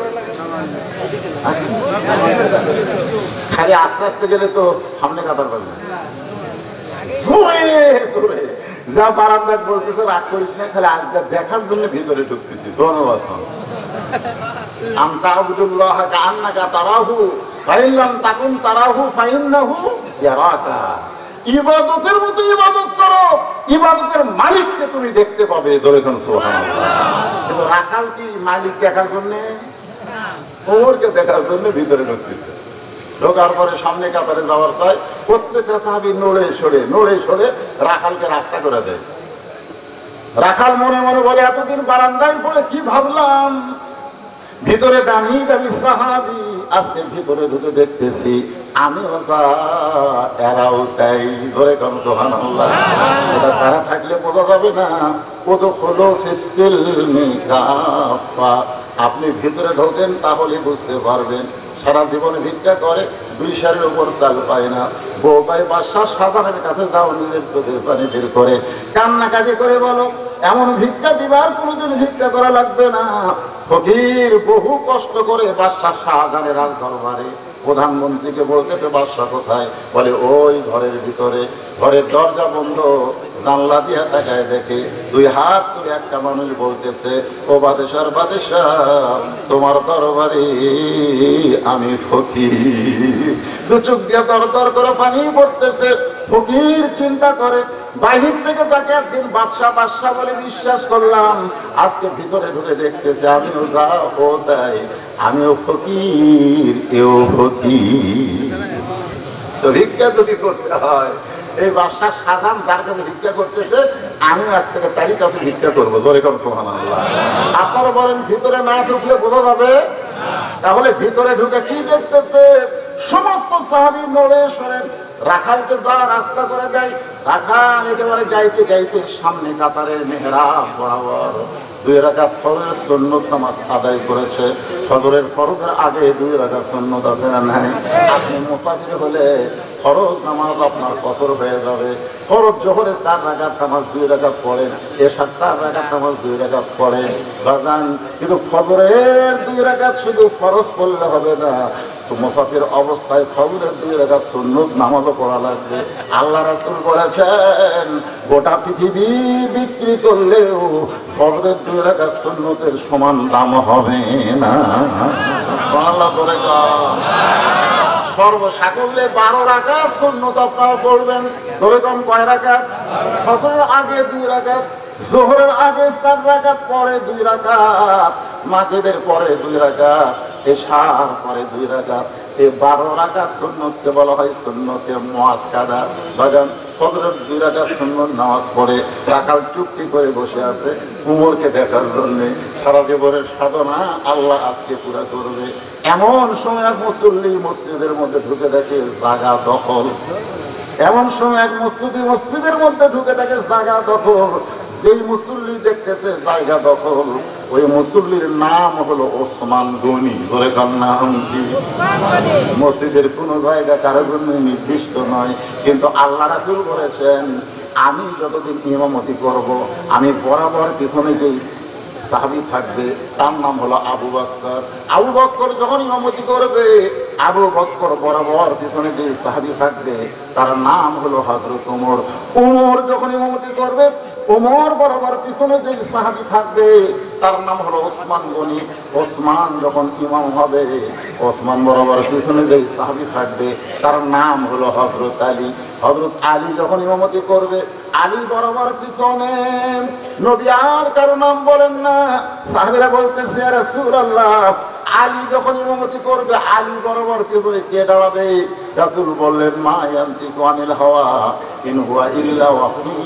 খালি আস্তে আস্তে গেলে তো সামনে কাতার পাবে। জোরে জোরে যা বারান্দায় বলতেছে, রাগ করিস না, খালি আজকে দেখার জন্য ভিতরে ঢুকতেছি। ধন্যবাদ। আনতা আবুদুল্লাহ কাআন্নাকা তারাহু ফাইন লাম তাকুন তারাহু ফাইন্নাহু ইয়ারাকা। ইবাদতের মতো ইবাদত করো, ইবাদতের মালিককে তুমি দেখতে পাবে। ধরে কোন সুবহানাল্লাহ। কিন্তু রাখাল কি মালিক দেখার জন্য? ওমরকে দেখার জন্য ভিতরে ঢুকতেছে। ঢোকার পরে সামনে কাতারে যাওয়ার চাই, প্রত্যেকটা সাহাবী নড়ে সরে রাখালকে রাস্তা করে দেয়। রাখাল মনে মনে বলে, এতদিন বারান্দায় পড়ে কি ভাবলাম, ভিতরে দামি দামি সাহাবী, আজকে ভিতরে ঢুকে দেখতেছি আমিও যা এরাও তাই। ধরে কোন সুবহানাল্লাহ। এটা তারা থাকলে বোঝা যাবে না। উদখুলু ফিস-সিলমি কাফা। আপনি ভিতরে ঢোকেন তাহলে বুঝতে পারবেন। সারা জীবনে ভিক্ষা করে, 2 সারের উপর চাল পায় না। বউ ভাই বাদশাহ সাধারণের কাছে যাও, নিজের চোখের পানি বের করে কান্নাকাটি করে বলো, এমন ভিক্ষা দিবার কোনোদিন ভিক্ষা করা লাগবে না। ফকির বহু কষ্ট করে বাদশাহ শাহজাহানের রাজ দরবারে প্রধানমন্ত্রীকে বলতেছে, বাদশাহ কোথায়? বলে ওই ঘরের ভিতরে। ঘরের দরজা বন্ধ, জানলা দিয়া তাকায় দেখে 2 হাত তুলে একটা মানুষ বলতেছে, ও বাদশার বাদশাহ, তোমার দরবারে আমি ফকির। 2 চোখ দিয়া দরদর করে পানি পড়তেছে। ফকির চিন্তা করে, বাহির থেকে তাকে একদিন বাদশাহ বলে বিশ্বাস করলাম, আজকে ভিতরে ঢুকে দেখতেছে আমিও যা ও তাই, আমিও ফকির এও ফকির। তো ভিক্ষা যদি করতে হয়, এই বাদশাহ সাধারণ তার কাছে ভিক্ষা করতেছে, আমি আজ থেকে তারই কাছে ভিক্ষা করবো। জোরে কোন সুবহানাল্লাহ। আপনারা বলেন ভিতরে না ঢুকলে বোঝা যাবে? তাহলে ভিতরে ঢুকে কি দেখতেছে? সমস্ত সাহাবী নড়ে সরে রাখালকে যা রাস্তা করে দেয়। রাখাল একেবারে যাইতে যাইতে সামনে কাতারের মেহরাব বরাবর 2 রাকাত ফজরের সুন্নত নামাজ আদায় করেছে। ফজরের ফরজের আগে 2 রাকাত সুন্নত আছে না নাই? আপনি মুসাফির হলে ফরজ নামাজ আপনার কসর হয়ে যাবে। ফরজ জোহরে 4 রাকাত নামাজ 2 রাকাত পড়েন, এশার 4 রাকাত নামাজ 2 রাকাত পড়েন বাজান। কিন্তু ফজরের 2 রাকাত শুধু ফরজ পড়লে হবে না, মুসাফির অবস্থায় ফজরের 2 রাকাত সুন্নত নামাজও পড়া লাগবে। আল্লাহ রাসূল বলেছেন, গোটা পৃথিবী বিক্রি করলেও ফজরের 2 রাকাত সুন্নতের সমান দাম হবে না। সুবহানাল্লাহ করে সর্বসাকল্যে 12 রাকাত সুন্নত আপনারা পড়বেন। ধরে কম কয় রাকাত? ফজরের আগে 2 রাকাত, যোহরের আগে 4 রাকাত, পরে 2 রাকাত, মাগরিবের পরে 2 রাকাত, এশার পরে 2 রাকাত। এই 12 রাকাত সুন্নতকে বলা হয় সুন্নতে মুআক্কাদা। বাজান ফজরের 2 রাকাত সুন্নত নামাজ পড়ে রাখাল চুপটি করে বসে আছে উমরকে দেখার জন্য। সারা জীবনের সাধনা আল্লাহ আজকে পুরা করবে। এমন সময় এক মুসল্লি মসজিদের মধ্যে ঢুকে দেখে জায়গা দখল। এমন সময় এক মসজিদের মধ্যে ঢুকে দেখে জায়গা দখল। যেই মুসল্লি দেখতেছে জায়গা দখল, ওই মুসল্লির নাম হলো ওসমান গনি। ধরে কার নাম কি? মসজিদের কোন জায়গা কারোর জন্য নির্দিষ্ট নয়, কিন্তু আল্লাহ রাসূল বলেছেন, আমি যতদিন ইমামতি করব, আমি বরাবর পিছনে যে সাহাবী থাকবে তার নাম হলো আবু বকর। আবু বকর যখন ইমামতি করবে, আবু বকর বরাবর পিছনে যে সাহাবী থাকবে তার নাম হলো হযরত ওমর। ওমর যখন ইমামতি করবে, ওমর বরাবর পিছনে যে সাহাবী থাকবে তার নাম হলো ওসমান গনি। ওসমান যখন ইমাম হবে, ওসমান বরাবর পিছনে যে সাহাবী থাকবে তার নাম হলো হযরত আলী। হযরত আলী যখন ইমামতি করবে, আলী বরাবর পিছনে। নবী আর কারো নাম বলেন না। সাহাবীরা বলতেছে, ইয়া রাসূলুল্লাহ, আলী যখন ইমামতি করবে, আলী বরাবর পিছনে কে দাঁড়াবে? রাসূল বললেন, মা ইয়ান্তিকু আনিল হাওয়া ইন হুয়া ইল্লা ওয়াহয়ুন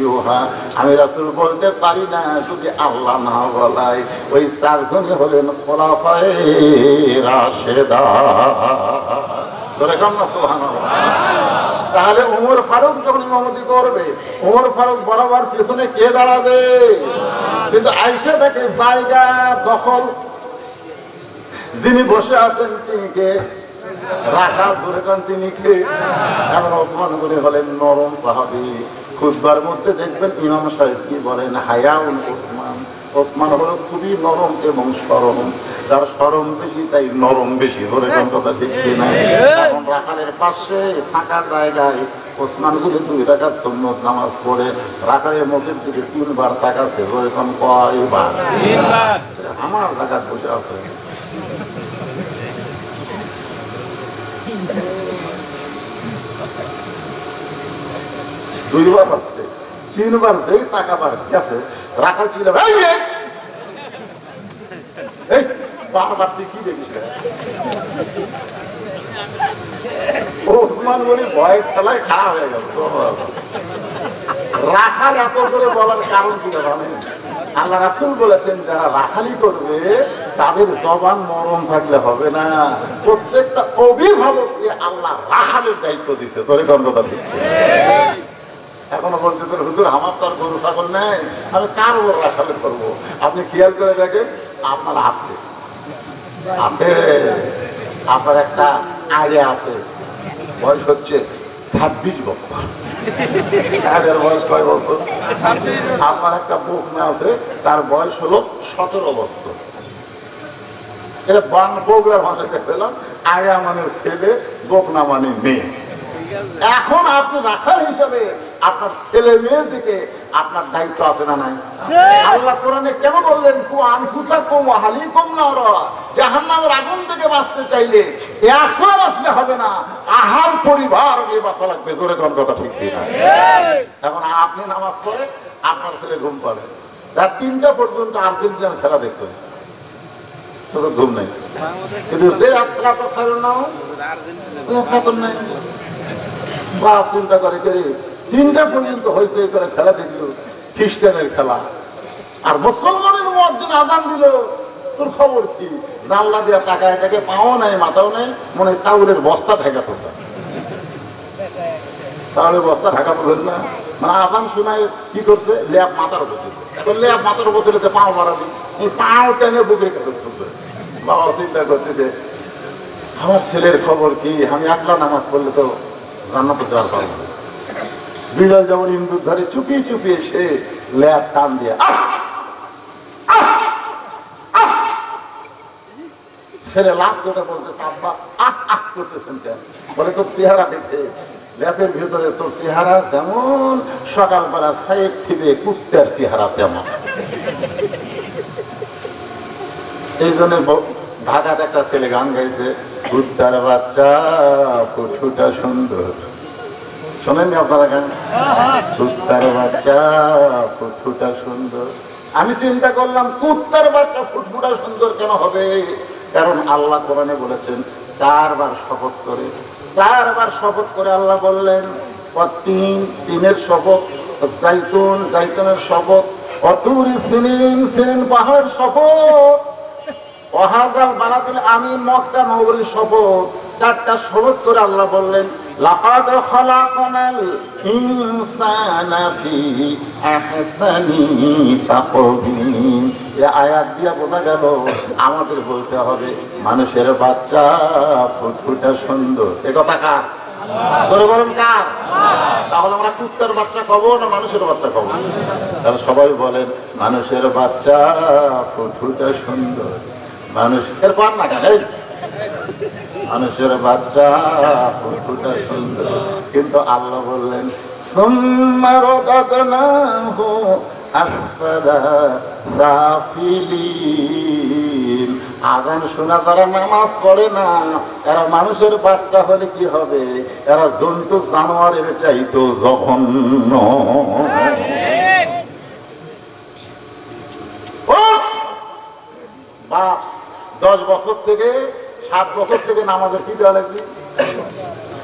ইউহা। আমি রাসূল বলতে পারি না যদি আল্লাহ না বলায়। ওই 4 জনই হলেন খোলাফায়ে রাশেদা। ধরে কান না সুবহানাল্লাহ। তাহলে ওমর ফারুক যখন ইমামতি করবে, ওমর ফারুক বরাবর পিছনে কে দাঁড়াবে? কিন্তু আয়েশা দেখে জায়গা দখল। যিনি বসে আছেন তিনি কে? রাখাল। ধরে কান তিনি কে? এখন ওসমান গনি হলেন নরম সাহাবী। খুতবার মধ্যে দেখবেন ইমাম সাহেব কি বলেন, হায়াউন ওসমান। ওসমান হলো খুবই নরম এবং সরম। যার শরম বেশি তাই নরম বেশি, ধরে কোন কথা ঠিক কিনা? এখন রাখালের পাশে ফাঁকা জায়গায় ওসমান গুলি 2 রাকাত সুন্নত নামাজ পড়ে রাখালের মুখের দিকে 3 বার তাকাচ্ছে, ধরে কোন কয়বার? 3 বার। আমার জায়গায় বসে আছে, দুইবার আসছে, 3 বার যেই তাকাবার গেছে রাখাল ছিল বারবার তুই কি দেখিস? ওসমান গনি ভয়ের খেলায় খাড়া হয়ে গেল। রাখাল এত করে বলার কারণ কি জানেন? আল্লাহ রাসূল বলেছেন যারা রাখালি করবে তাদের জবান নরম থাকলে হবে না, প্রত্যেকটা অভিভাবককে আল্লাহ রাখালের দায়িত্ব দিচ্ছে। তোরে কোন কথা ঠিক? এখনো বলছে তোর হুজুর আমার তো আর গরু ছাগল নেই, আমি কার ওপর রাখালে করবো? আপনি খেয়াল করে দেখেন আপনার আছে আপনার একটা আইডিয়া আছে, বয়স হচ্ছে 26 বছর। বয়স কয় বছর? আমার একটা বকনা আছে, তার বয়স হলো 17 বছর। এটা বগুড়ার ভাষাতে পেলাম, আয়া মানে ছেলে, বকনা মানে মেয়ে। এখন আপনি রাখাল হিসাবে আপনার ছেলে মেয়ের দিকে আপনার দায়িত্ব আছে না নাই? আল্লাহ কোরআনে কেন বললেন কু আনফুসাকুম ওয়া আহলিকুম নারা, জাহান্নামের আগুন থেকে বাঁচতে চাইলে একলা বাঁচলে হবে না, আহাল পরিবার নিয়ে বাঁচা লাগবে। জোরে কোন কথা ঠিক কিনা? এখন আপনি নামাজ পড়ে আপনার ছেলে ঘুম পাড়ে, রাত 3টা পর্যন্ত আর্জেন্টিনার খেলা দেখছেন, চোখে ঘুম নেই, কিন্তু যে আসলা তো খেলেন না নাই বা চিন্তা করে 3টা পর্যন্ত হয়েছে করে খেলা দেখলো, খ্রিস্টানের খেলা। আর মুসলমানের মুয়াজ্জিন আযান দিল, তোর খবর কি? জানলা দিয়ে টাকায় দেখে পাও নাই মাথাও নাই, মনে হয় চাউলের বস্তা ঢাকা তো, চাউলের বস্তা ঢাকা তো না, মানে আযান শোনায় কি করছে, ল্যাব মাথার উপর দিচ্ছে। এখন ল্যাব মাথার উপর দিলে পাও মারাবি, এই পাও টেনে বুকের কাছে তুলছে। বাবা চিন্তা করতেছে আমার ছেলের খবর কি, আমি একলা নামাজ পড়লে তো রান্না করতে পারবো না। বিড়াল যেমন ইন্দুর ধরে চুপিয়ে চুপিয়ে সে ল্যাব টান দিয়ে ছেলে লাভ যেটা বলতেছে, আব্বা আহ আহ করতেছেন কেন? বলে তোর চেহারা দেখে ল্যাপের ভিতরে তোর চেহারা যেমন সকালবেলা সাইড থেকে কুত্তার চেহারা তেমন। এই জন্য ঢাকাতে একটা ছেলে গান গাইছে, কুত্তার বাচ্চা ফুটফুটা সুন্দর। শোনেননি আপনারা গান? কুত্তার বাচ্চা ফুটফুটা সুন্দর। আমি চিন্তা করলাম কুত্তার বাচ্চা ফুটফুটা সুন্দর কেন হবে? কারণ আল্লাহ কোরআনে বলেছেন 4 বার শপথ করে, 4 বার শপথ করে আল্লাহ বললেন তিনের শপথ, জাইতুন জাইতুনের শপথ, অতুর সিনিন সিনিন পাহাড়ের শপথ, ওয়াহাজাল বালাদিল আমিন মক্কা নগরীর শপথ। 4টা শপথ করে আল্লাহ বললেন লাকাদ খালাকনাল ইনসানা ফি আহসানি তাকওয়িম। এই আয়াত দিয়ে বোঝা গেল আমাদের বলতে হবে মানুষের বাচ্চা ফুটফুটা সুন্দর। এ কথা কার? ধরে বলেন কার? তাহলে আমরা কুত্তার বাচ্চা কব না মানুষের বাচ্চা কব? তাহলে সবাই বলেন মানুষের বাচ্চা ফুটফুটা সুন্দর। মানুষের পার না কেন? মানুষের বাচ্চা ফুটফুটা সুন্দর। কিন্তু আল্লাহ বললেন সুম্মা রাদাদনাহু আসফালা সাফিলিন। আযান শোনা যারা নামাজ পড়ে না এরা মানুষের বাচ্চা হলে কি হবে? এরা জন্তু জানোয়ারের চাইতো জঘন্য। বাপ 10 বছর থেকে 7 বছর থেকে নামাজের কি দেওয়া লাগবে?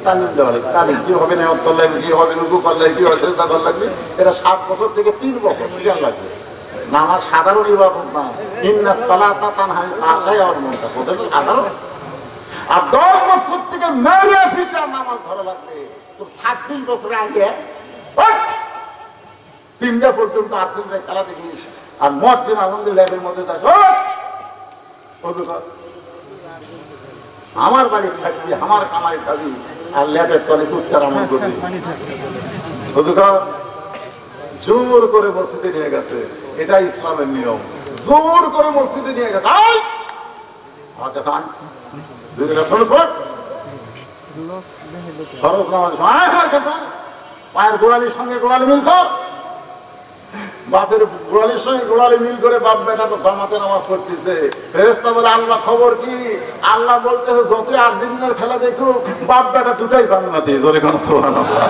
তালিম দেওয়া লাগবে। তালিম কিভাবে নেওয়ার করা লাগবে, কিভাবে রুকু করা লাগবে, কিভাবে সেজদা করা লাগবে, এটা 7 বছর থেকে 3 বছর জ্ঞান লাগবে। নামাজ সাধারণ ইবাদত না, ইন্না সালাতা তানহা আনিল ফাহশাই ওয়াল মুনকার, ওটা সাধারণ। আর 10 বছর থেকে মেরে পিটা নামাজ ধরা লাগবে। তো 26 বছরে আগে 3টা পর্যন্ত আর্জেন্টিনা খেলা দেখিস আর মুয়াজ্জিন আমাদের ল্যাবের মধ্যে থাকে আমার বাড়ি থাকবি, আমার কামাই খাবি, আর ল্যাবের তলে কুত্তার আমল করবি। জোর করে মসজিদে নিয়ে গেছে, এটা ইসলামের নিয়ম। জোর করে মসজিদে নিয়ে গেছে, আমার কাছে আন, দুই টাকা শোন ফরজ নামাজ আমার কাছে পায়ের গোড়ালির সঙ্গে গোড়ালি মিল কর, বাপের গোড়ালির সঙ্গে গোড়ালি মিল করে বাপ বেটা তো জামাতে নামাজ পড়তেছে। ফেরেশতা বলে আল্লাহ খবর কি? আল্লাহ বলতেছে যতই আর্জেন্টিনার খেলা দেখুক বাপ বেটা দুটাই জান্নাতি। জোরে কোন সুবহানাল্লাহ।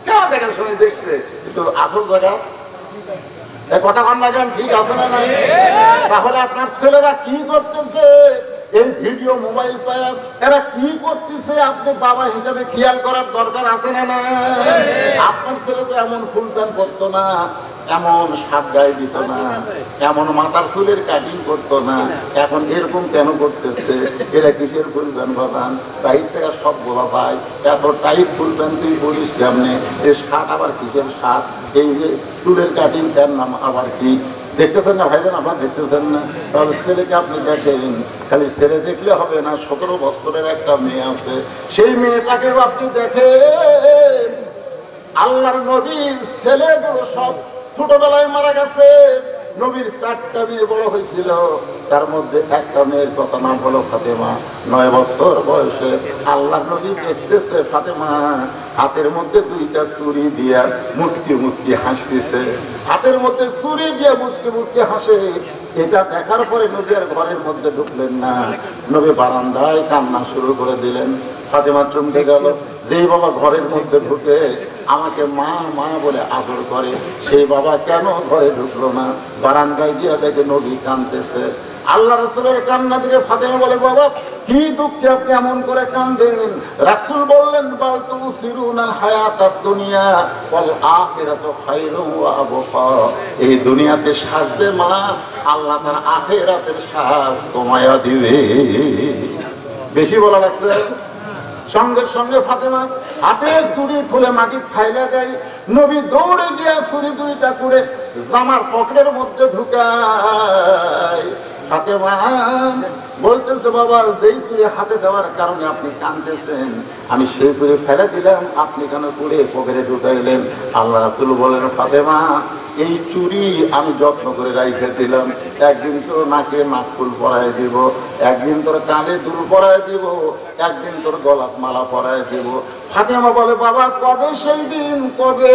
কেন দেখা শুনে দেখছে, কিন্তু আসল জায়গা এই কথা কন না কেন, ঠিক আছে না নাই? তাহলে আপনার ছেলেরা কি করতেছে এই ভিডিও মোবাইল পায়, এরা কি করতেছে আপনি বাবা হিসাবে খেয়াল করার দরকার আছে না না? আপনার ছেলে তো এমন ফুল প্যান্ট করতো না, এমন শার্ট গায়ে দিত না, এমন মাথার চুলের কাটিং করতো না, এখন এরকম কেন করতেছে? এরা কিসের ফুল প্যান্ট বাদান? টাইট থেকে সব বোঝা পায়। এত টাইট ফুল প্যান্ট তুই বলিস কেমনে? এই শার্ট আবার কিসের শার্ট? এই যে চুলের কাটিং তার নাম আবার কি? দেখতেছেন না ভাইজান, আপনার দেখতেছেন না? তাহলে ছেলেকে আপনি দেখেন, খালি ছেলে দেখলে হবে না। 17 বছরের একটা মেয়ে আছে, সেই মেয়েটাকেও আপনি দেখেন। আল্লাহর নবীর ছেলেগুলো সব ছোটবেলায় মারা গেছে। নবীর 4টা মেয়ে বড় হয়েছিল, তার মধ্যে একটা মেয়ের কথা নাম হলো ফাতেমা। 9 বছর বয়সে আল্লাহর নবী দেখতেছে ফাতেমা হাতের মধ্যে 2টা ছুরি দিয়া মুচকি মুচকি হাসতেছে, হাতের মধ্যে ছুরি দিয়ে মুচকি মুচকি হাসে। এটা দেখার পরে নবী আর ঘরের মধ্যে ঢুকলেন না, নবী বারান্দায় কান্না শুরু করে দিলেন। ফাতেমা চমকে গেল, যেই বাবা ঘরের মধ্যে ঢুকে আমাকে মা মা বলে আদর করে, সেই বাবা কেন ঘরে ঢুকলো না? বারান্দায় গিয়ে দেখে নবী কাঁদতেছে। আল্লাহ রাসূলের কান্না দেখে ফাতেমা বলে, বাবা কি দুঃখে আপনি এমন করে কাঁদেন? রাসূল বললেন, বাল তুসিরুনাল হায়াতাদ দুনিয়া ওয়াল আখিরাতু খায়রুন ওয়া আবকা। এই দুনিয়াতে সাজবে মা, আল্লাহ তার আখিরাতের সাজ তোমায় দিবে। বেশি বলা লাগছে? সঙ্গে সঙ্গে ফাতেমা হাতের ছুরি খুলে মাটি ফাইলা দেয়। নবী দৌড়ে গিয়া ছুরি 2টা করে জামার পকেটের মধ্যে ঢুকায়। ফাতেমা বলতেছে, বাবা যেই ছুরি হাতে দেওয়ার কারণে আপনি কাঁদতেছেন, আমি সেই ছুরি ফেলে দিলাম, আপনি কেন করে পকেটে ঢুকাইলেন? আল্লাহ রাসূল বলেন, ফাতেমা এই চুরি আমি যত্ন করে রাইখে দিলাম, একদিন তোর নাকে নাকফুল পরায় দিব, একদিন তোর কানে দুল পরায় দিব, একদিন তোর গলাত মালা পরায় দিব। ফাতেমা বলে, বাবা কবে সেই দিন, কবে?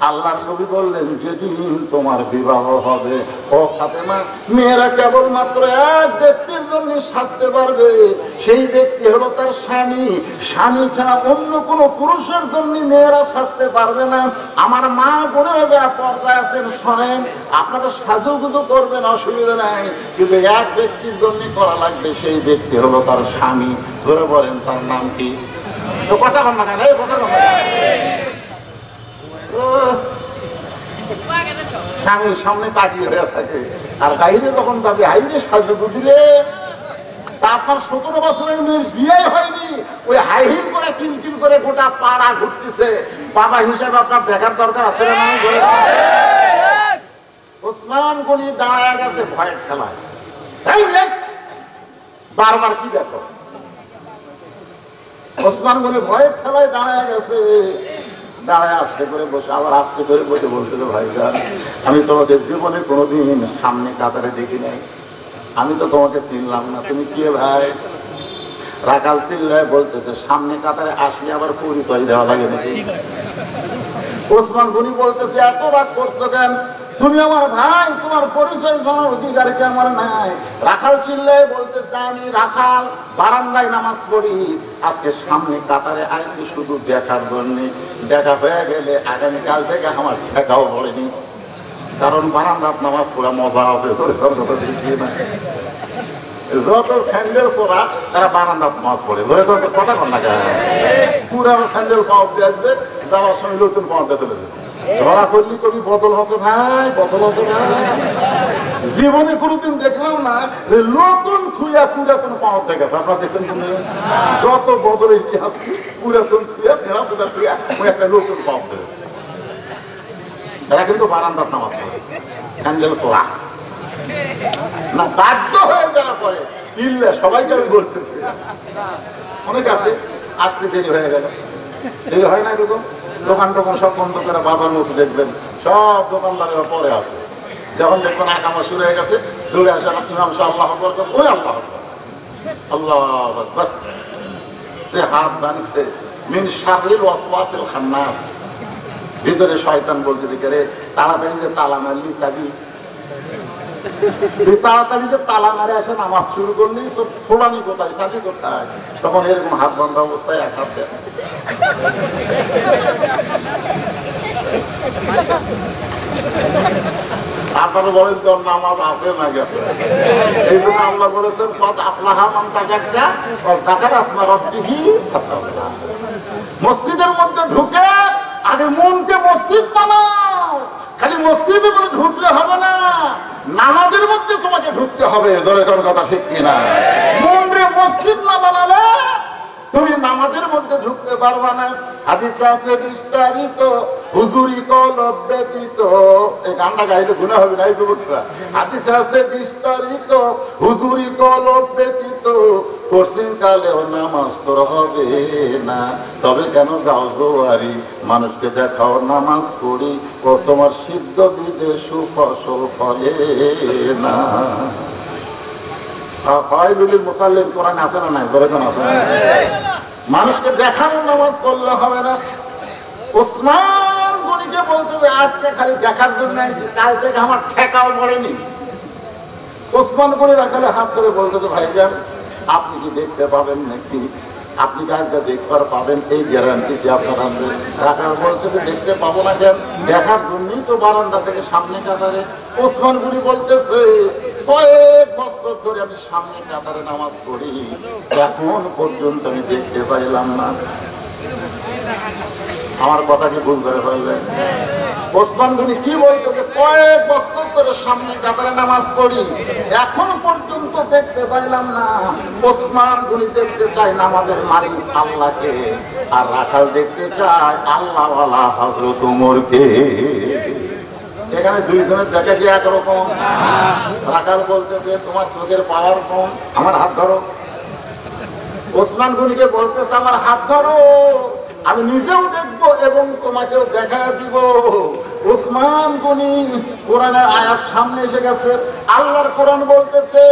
আল্লাহর নবী বললেন, যেদিন তোমার বিবাহ হবে। ও ফাতেমা, মেয়েরা কেবলমাত্র এক ব্যক্তির জন্য সাজতে পারবে, সেই ব্যক্তি হলো তার স্বামী। স্বামী ছাড়া অন্য কোনো পুরুষের জন্য মেয়েরা সাজতে পারবে না। আমার মা বোনেরা যারা পর্দায় আছেন শোনেন, আপনারা সাজুগুজু করবেন, অসুবিধা নাই, কিন্তু এক ব্যক্তির জন্য করা লাগবে, সেই ব্যক্তি হলো তার স্বামী। ধরে বলেন তার নাম কি? তো কথা কন না কেন, কথা কন না। স্বামীর সামনে তাকিয়ে হয়ে থাকে, আর বাইরে তখন তাকে হাইরে সাজু বুঝলে তা আপনার 17 বছরের মেয়ের বিয়ে হয়নি, ওই হাই হিল করে কিলকিল করে গোটা পাড়া ঘুরতেছে। বাবা হিসাবে আপনার দেখার দরকার আছে না? ওসমান গনি দাঁড়ায় গেছে ভয়ের খেলায়, বারবার কি দেখো? ওসমান গনি ভয়ের খেলায় দাঁড়ায় গেছে, দাঁড়ায় আস্তে করে বসে, আবার আস্তে করে বসে বলতে, ভাইজান আমি তোমাকে জীবনে কোনোদিন সামনে কাতারে দেখি নাই, আমি তো তোমাকে চিনলাম না, তুমি কে ভাই? রাখাল চিল্লায় বলতেছে, সামনে কাতারে আসলে আবার পরিচয় দেওয়া লাগে নাকি? ওসমান গনি বলতেছে, এত রাগ করছো কেন? তুমি আমার ভাই, তোমার পরিচয় জানার অধিকার কি আমার নাই? রাখাল চিল্লায় বলতেছে, আমি রাখাল, বারান্দায় নামাজ পড়ি, আজকে সামনে কাতারে আইছি শুধু দেখার জন্য। দেখা হয়ে গেলে আগামীকাল থেকে আমার দেখাও পড়েনি, কারণ বারান্দার নামাজ পড়া মজা আছে। যত স্যান্ডেল চোরা তারা বারান্দার নামাজ পড়ে, কথা কন না। পুরানো স্যান্ডেল পাওয়া দিয়ে আসবে, যাওয়ার সময় নতুন পাওয়া দিয়ে চলে যাবে। ধরা করলি কবি বদল হবে ভাই, বদল হবে ভাই। জীবনে কোনোদিন দেখলাম না নতুন থুইয়া পুরাতন পাওয়া থেকে গেছে। আপনারা দেখছেন যত বদলের ইতিহাস, পুরাতন থুইয়া সেরা পুরা থুইয়া ওই একটা নতুন পাওয়া থেকে। এরা কিন্তু বারান্দার নামাজ পড়ে, স্যান্ডেল চোরা না, বাধ্য হয়ে যারা পরে ইল্লা সবাইকে আমি বলতেছি। অনেক আছে, আসতে দেরি হয়ে গেল, দেরি হয় না এরকম। দোকান টোকান সব বন্ধ করে বাবার মতো দেখবেন, সব দোকানদারেরা পরে আসবে। যখন দেখবেন আকামা শুরু হয়ে গেছে, দৌড়ে আসে ইমাম সাহেব আল্লাহু আকবার, ওই আল্লাহু আকবার, আল্লাহু আকবার। সে হাত বাঁধছে মিন শাররিল ওয়াসওয়াসিল খান্নাস। ভিতরে শয়তান বলতে দিকে রে তাড়াতাড়ি যে তালা মারলি তাবি, তুই তাড়াতাড়ি যে তালা মারে আসে নামাজ শুরু করলি, তোর ছোড়ানি কোথায়, চাবি কোথায়? তখন এরকম হাত বান্ধা অবস্থায় এক হাত দেয়। আপনারা বলেন তোর নামাজ আছে না গেছে? এই জন্য আল্লাহ বলেছেন কদ আফলাহা মান তাযাক্কা ওয়া যাকারা আসমা রাব্বিহি ফাসাল্লা। মসজিদের মধ্যে ঢুকে আগে মনকে মসজিদ বানাও। খালি মসজিদের মধ্যে ঢুকলে হবে না, নামাজের মধ্যে তোমাকে ঢুকতে হবে। ধরে কোন কথা ঠিক কিনা? মনরে মসজিদ না বানালে তুমি নামাজের মধ্যে ঢুকতে পারবা না। হাদিসে আছে বিস্তারিত হুজুরি কলব ব্যতীত, এই গানটা গাইলে গুনাহ হবে না এই যুবকরা। হাদিসে আছে বিস্তারিত হুজুরি কলব ব্যতীত কঠিন কালেও নামাজ তোর হবে না। তবে কেন যাও জোয়ারি, মানুষকে দেখাও নামাজ পড়ি, ও তোমার সিদ্ধ বীজে সুফসল ফলে না। কোরআন আছে না নাই? বলেছেন আছে না? মানুষকে দেখানো নামাজ পড়লে হবে না। ওসমান গনিকে বলতে যে আজকে খালি দেখার জন্য আইছি, কাল থেকে আমার ঠেকাও পড়েনি। ওসমান গনি রাখালে হাত ধরে বলতে যে ভাইজান আপনি কি দেখতে পাবেন নাকি? আপনি কাজটা দেখবার পাবেন এই গ্যারান্টি যে আপনার আছে? রাখাল বলতে যে দেখতে পাবো না কেন? দেখার জন্যই তো বারান্দা থেকে সামনে কাতারে। ওসমান গনি বলতেছে কয়েক বছর ধরে আমি সামনে কাতারে নামাজ পড়ি, এখন পর্যন্ত আমি দেখতে পাইলাম না। আমার কথা কি ভুল ধরে হয়ে যায়? ওসমান গনি কি বলতেছে? কয়েক বছর ধরে সামনে কাতারে নামাজ পড়ি, এখন পর্যন্ত দেখতে পাইলাম না। ওসমান গনি দেখতে চাই নামাজের মালিক আল্লাহকে, আর রাখাল দেখতে চায় আল্লাহওয়ালা হযরত ওমরকে। এখানে দুইজনের দেখা কি একরকম? রাখাল বলতেছে তোমার চোখের পাওয়ার কম, আমার হাত ধরো। ওসমান গনিকে বলতেছে আমার হাত ধরো, আমি নিজেও দেখবো এবং তোমাকেও দেখা দিব। ওসমান গনি কোরআনের আয়াত সামনে এসে গেছে। আল্লাহর কোরআন বলতেছে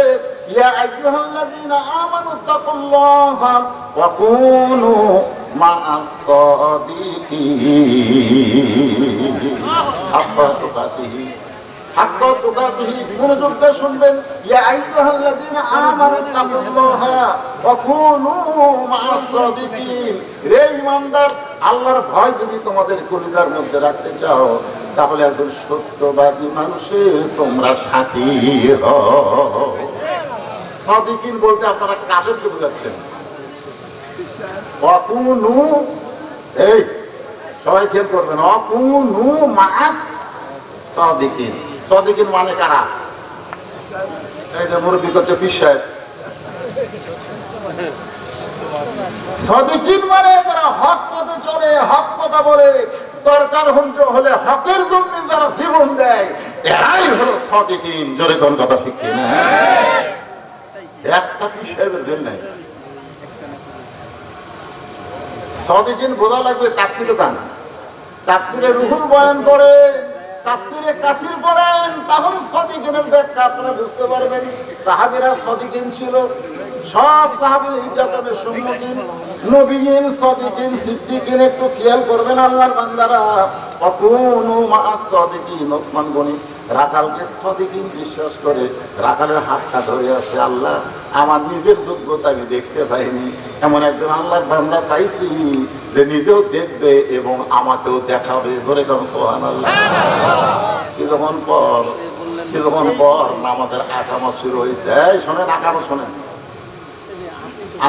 ইয়া আইয়ুহাল্লাযীনা আমানু তাকুল্লাহা ওয়া কুনু মা'আস সাদিকিন। হাক্কা তুকাতিহি, হাক্কা তুকাতিহি, মনোযোগ দিয়ে শুনবেন। ইয়া আইয়ুহাল্লাযীনা আমানু তাকুল্লাহা ওয়া কুনু মা'আস সাদিকিন। রে ঈমানদার, আল্লাহর ভয় যদি তোমাদের কলিজার মধ্যে রাখতে চাও, তাহলে একজন সত্যবাদী মানুষের তোমরা সাথী হও। সাদিকিন বলতে আপনারা কাদেরকে বোঝাচ্ছেন? অকুনু, এই সবাই খেয়াল করবেন, অকুনু মা'আস সাদিকিন। সাদিকিন মানে কারা? এইটা মুরব্বি করছে পীর সাহেব। সাদিকিন মানে যারা হক পথে চলে, হক কথা বলে, দরকার হলে হকের জন্য যারা জীবন দেয়, এরাই হলো সাদিকিন। জোরে কোন কথা ঠিক কিনা? একটা পীর সাহেবের জন্য নাই। সাদিকিন বোঝা লাগবে তাফসীরে যান, তাফসীরে রুহুল বয়ান করে, তাফসীরে কাসির পড়েন, তাহলে সাদিকিনের ব্যাখ্যা আপনারা বুঝতে পারবেন। সাহাবীরা সাদিকিন ছিল, সব সাহাবীর নির্যাতনের সম্মুখীন। নবীন সাদিকিন সিদ্দিকিন একটু খেয়াল করবেন আল্লাহর বান্দারা। অকুনু মা'আস সাদিকিন। ওসমান গনি রাখালকে সাদিকিন বিশ্বাস করে রাখালের হাতটা ধরে আছে। আল্লাহ, আমার নিজের যোগ্যতা আমি দেখতে পাইনি, এমন একজন আল্লাহর বান্দা পাইছি যে নিজেও দেখবে এবং আমাকেও দেখাবে। ধরে কারণ সুবহানাল্লাহ। কিছুক্ষণ পর নামাজের আকামত শুরু হয়েছে। এই শোনেন, আকামত শোনেন।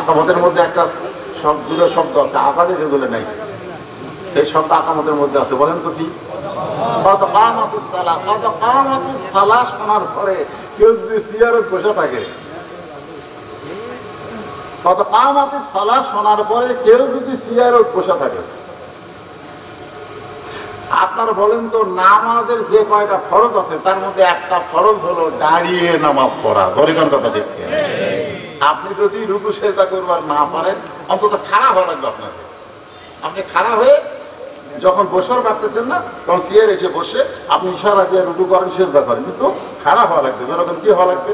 আকামতের মধ্যে একটা দুটো শব্দ আছে, আকালে যেগুলো নাই, এই শব্দ আকামতের মধ্যে আছে। বলেন তো কি? কত কামাতিস সালাহ। কত কামাতিস সালাহ শোনার পরে কেউ যদি চেয়ারে বসে থাকে, কত কামাতিস সালাহ শোনার পরে কেউ যদি চেয়ারে বসে থাকে, আপনারা বলেন তো নামাজের যে কয়টা ফরজ আছে তার মধ্যে একটা ফরজ হলো দাঁড়িয়ে নামাজ পড়া। ধরিকার কথা ঠিক। আপনি যদি রুকু সেজদা করবার না পারেন, অন্তত খাড়া হওয়া লাগবে আপনাকে। আপনি খাড়া হয়ে যখন বসার পারতেছেন না তখন চেয়ার এসে বসে আপনি ইশারা দিয়ে রুকু করেন, সিজদা করেন, কিন্তু খারাপ হওয়া লাগবে। যখন কি হওয়া লাগবে?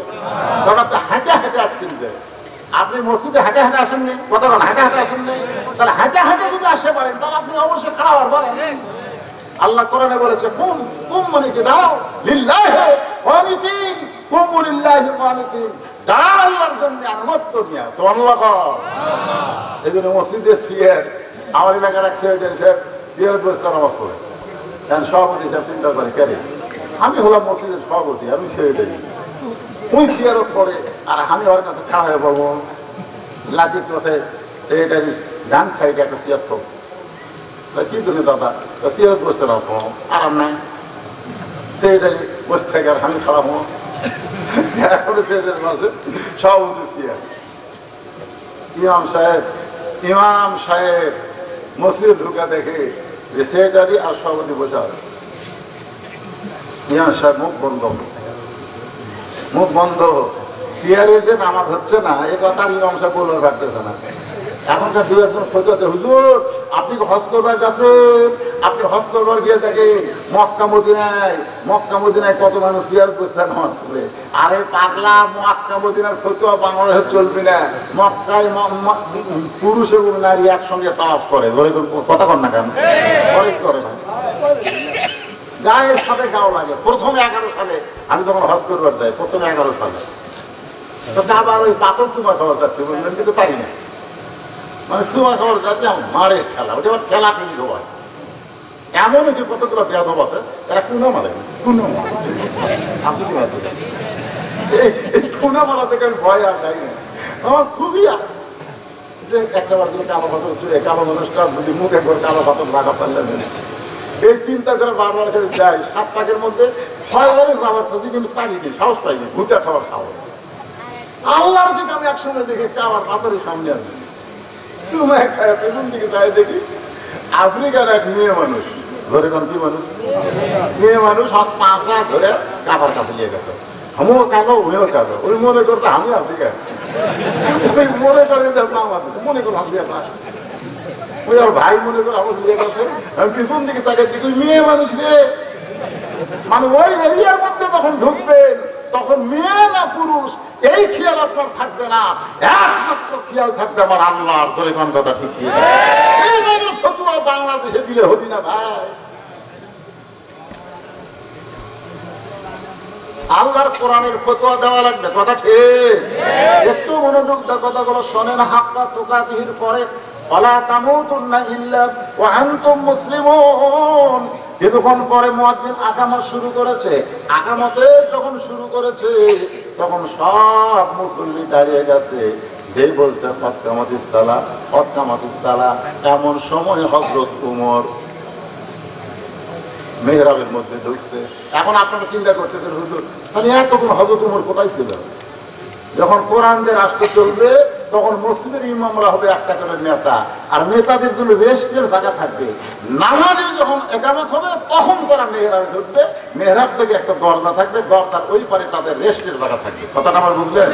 কারণ আপনি হাঁটে হাঁটে আসছেন যে, আপনি মসজিদে হাঁটে হাঁটে আসেননি, কতক্ষণ হাঁটে হাঁটে আসেননি, তাহলে হাঁটে হাঁটে যদি আসে পারেন তাহলে আপনি অবশ্যই খারাপ হওয়ার পারেন। আল্লাহ কোরআনে বলেছে কুম কুম মানে কি দাও লিল্লাহি কানিতিন, কুম লিল্লাহি কানিতিন, দাও আল্লাহর জন্য আনুগত্য নিয়ে। সুবহানাল্লাহ। এইজন্য মসজিদে চেয়ার, আমার এলাকার এক সেক্রেটারি সাহেব চেয়ারে বসে নামাজ পড়েছে। কারণ সভাপতি সাহেব চিন্তা করে কেন, আমি হলাম মসজিদের সভাপতি, আমি সেক্রেটারি, ওই চেয়ারও পড়ে আর আমি ওর কাছে খাওয়া হয়ে পড়বো। লাঠি ক্লাসে সেক্রেটারি ডান সাইডে একটা চেয়ার তো কি জন্য দাদা চেয়ার বসতে নাও, আরাম নাই, সেক্রেটারি বসে থাকে আর আমি খারাপ হবো। এখন সেক্রেটারি বসে সভাপতি চেয়ার। ইমাম সাহেব মসজিদ ঢুকা দেখে সেক্রেটারি আর সভাপতি বসে আছে। ইমাম সাহেব মুখ বন্ধ, চেয়ারে যে নামাজ হচ্ছে না এ কথা ইমাম সাহেব বলে রাখতেছে না। এখনকার দু একজন খোঁজতে, হুজুর আপনি হজ করবার যাচ্ছেন, আপনি হজ করবার গিয়ে দেখেন মক্কা মদিনায় কত মানুষ চেয়ার বসে নামাজ পড়ে। আরে পাগলা, মক্কা মদিনার ফতোয়া বাংলাদেশে চলবে না। মক্কায় পুরুষ এবং নারী একসঙ্গে তাওয়াফ করে, কথা কর না কেন করে না, গায়ের সাথে গাও লাগে। প্রথমে 11 সালে আমি যখন হজ করবার যাই, প্রথমে 11 সালে তো আবার ওই পাথর চুমা খাওয়া যাচ্ছে, বুঝলেন, কিন্তু পারি না। মানে চুমা খাওয়ার যাচ্ছে মারে ঠেলা, ওটা আবার ঠেলা ঠেলি হয়। এমন যে কতগুলো বেয়াদব আছে তারা কুনা মারে, আপনি কি আছে এই কুনা মারা থেকে আমি ভয় আর যাই না। আমার খুবই যে একটা বার যদি কালো পাথর চুড়ে, কালো মানুষটা যদি মুখে করে কালো পাথর লাগা পারলেন, এই চিন্তা করে বারবার করে যাই। 7 পাকের মধ্যে 6 বারে যাওয়ার সাথে কিন্তু পারিনি, সাহস পাইনি, ভূতে খাওয়ার সাহস। আল্লাহর দিকে আমি একসঙ্গে দেখি কাবার পাথরের সামনে আসবে, তুমি খায় পেছন দিকে যাই দেখি আফ্রিকার এক মেয়ে মানুষ, ধরে কোন কি মানুষ, মেয়ে মানুষ হাত পাঁচা ধরে কাবার কাছে নিয়ে গেছে। আমিও কালো, ওইও কালো, ওই মনে করতে আমি আফ্রিকা, ওই মনে করে বাংলাদেশ, মনে করো আফ্রিকা, ওই আর ভাই মনে করে আমার বিয়ে করছে। আমি পিছন দিকে তাকে দেখি মেয়ে মানুষ রে, মানে ওই এরিয়ার মধ্যে যখন ঢুকবেন তখন মেয়ে না পুরুষ এই খেয়াল আপনার থাকবে না, একমাত্র খেয়াল থাকবে আমার আল্লাহর। ধরে কোন কথা ঠিক দিয়ে সেই জায়গায় ফতুয়া বাংলাদেশে দিলে হবি না ভাই। আল্লাহর কোরআনের ফতোয়া দেওয়া লাগবে, কথা ঠিক। একটু মনোযোগ দিয়ে কথাগুলো শোনেন। হাক্কা তুকাতিহির পরে ওয়ালা তামুতুন্না ইল্লা ওয়া আনতুম মুসলিমুন। কিছুক্ষণ পরে মুয়াজ্জিন আকামত শুরু করেছে। আকামতে যখন শুরু করেছে তখন সব মুসল্লি দাঁড়িয়ে গেছে। যেই বলছে কদ কামাতিস সালাহ, কদ কামাতিস সালাহ, এমন সময় হযরত ওমর মেহরাবের মধ্যে ঢুকছে। এখন আপনারা চিন্তা করতেছেন হুজুর তাহলে এতক্ষণ হযরত ওমর কোথায় ছিল? যখন কোরআন দিয়ে রাষ্ট্র চলবে তখন মসজিদের ইমামরা হবে একটা করে নেতা, আর নেতাদের জন্য রেস্টের জায়গা থাকবে। নামাজের যখন একামত হবে তখন তারা মেহরাবে ঢুকবে, মেহরাব থেকে একটা দরজা থাকবে, দরজার ওই পারে তাদের রেস্টের জায়গা থাকবে। কথাটা আমার বুঝলেন?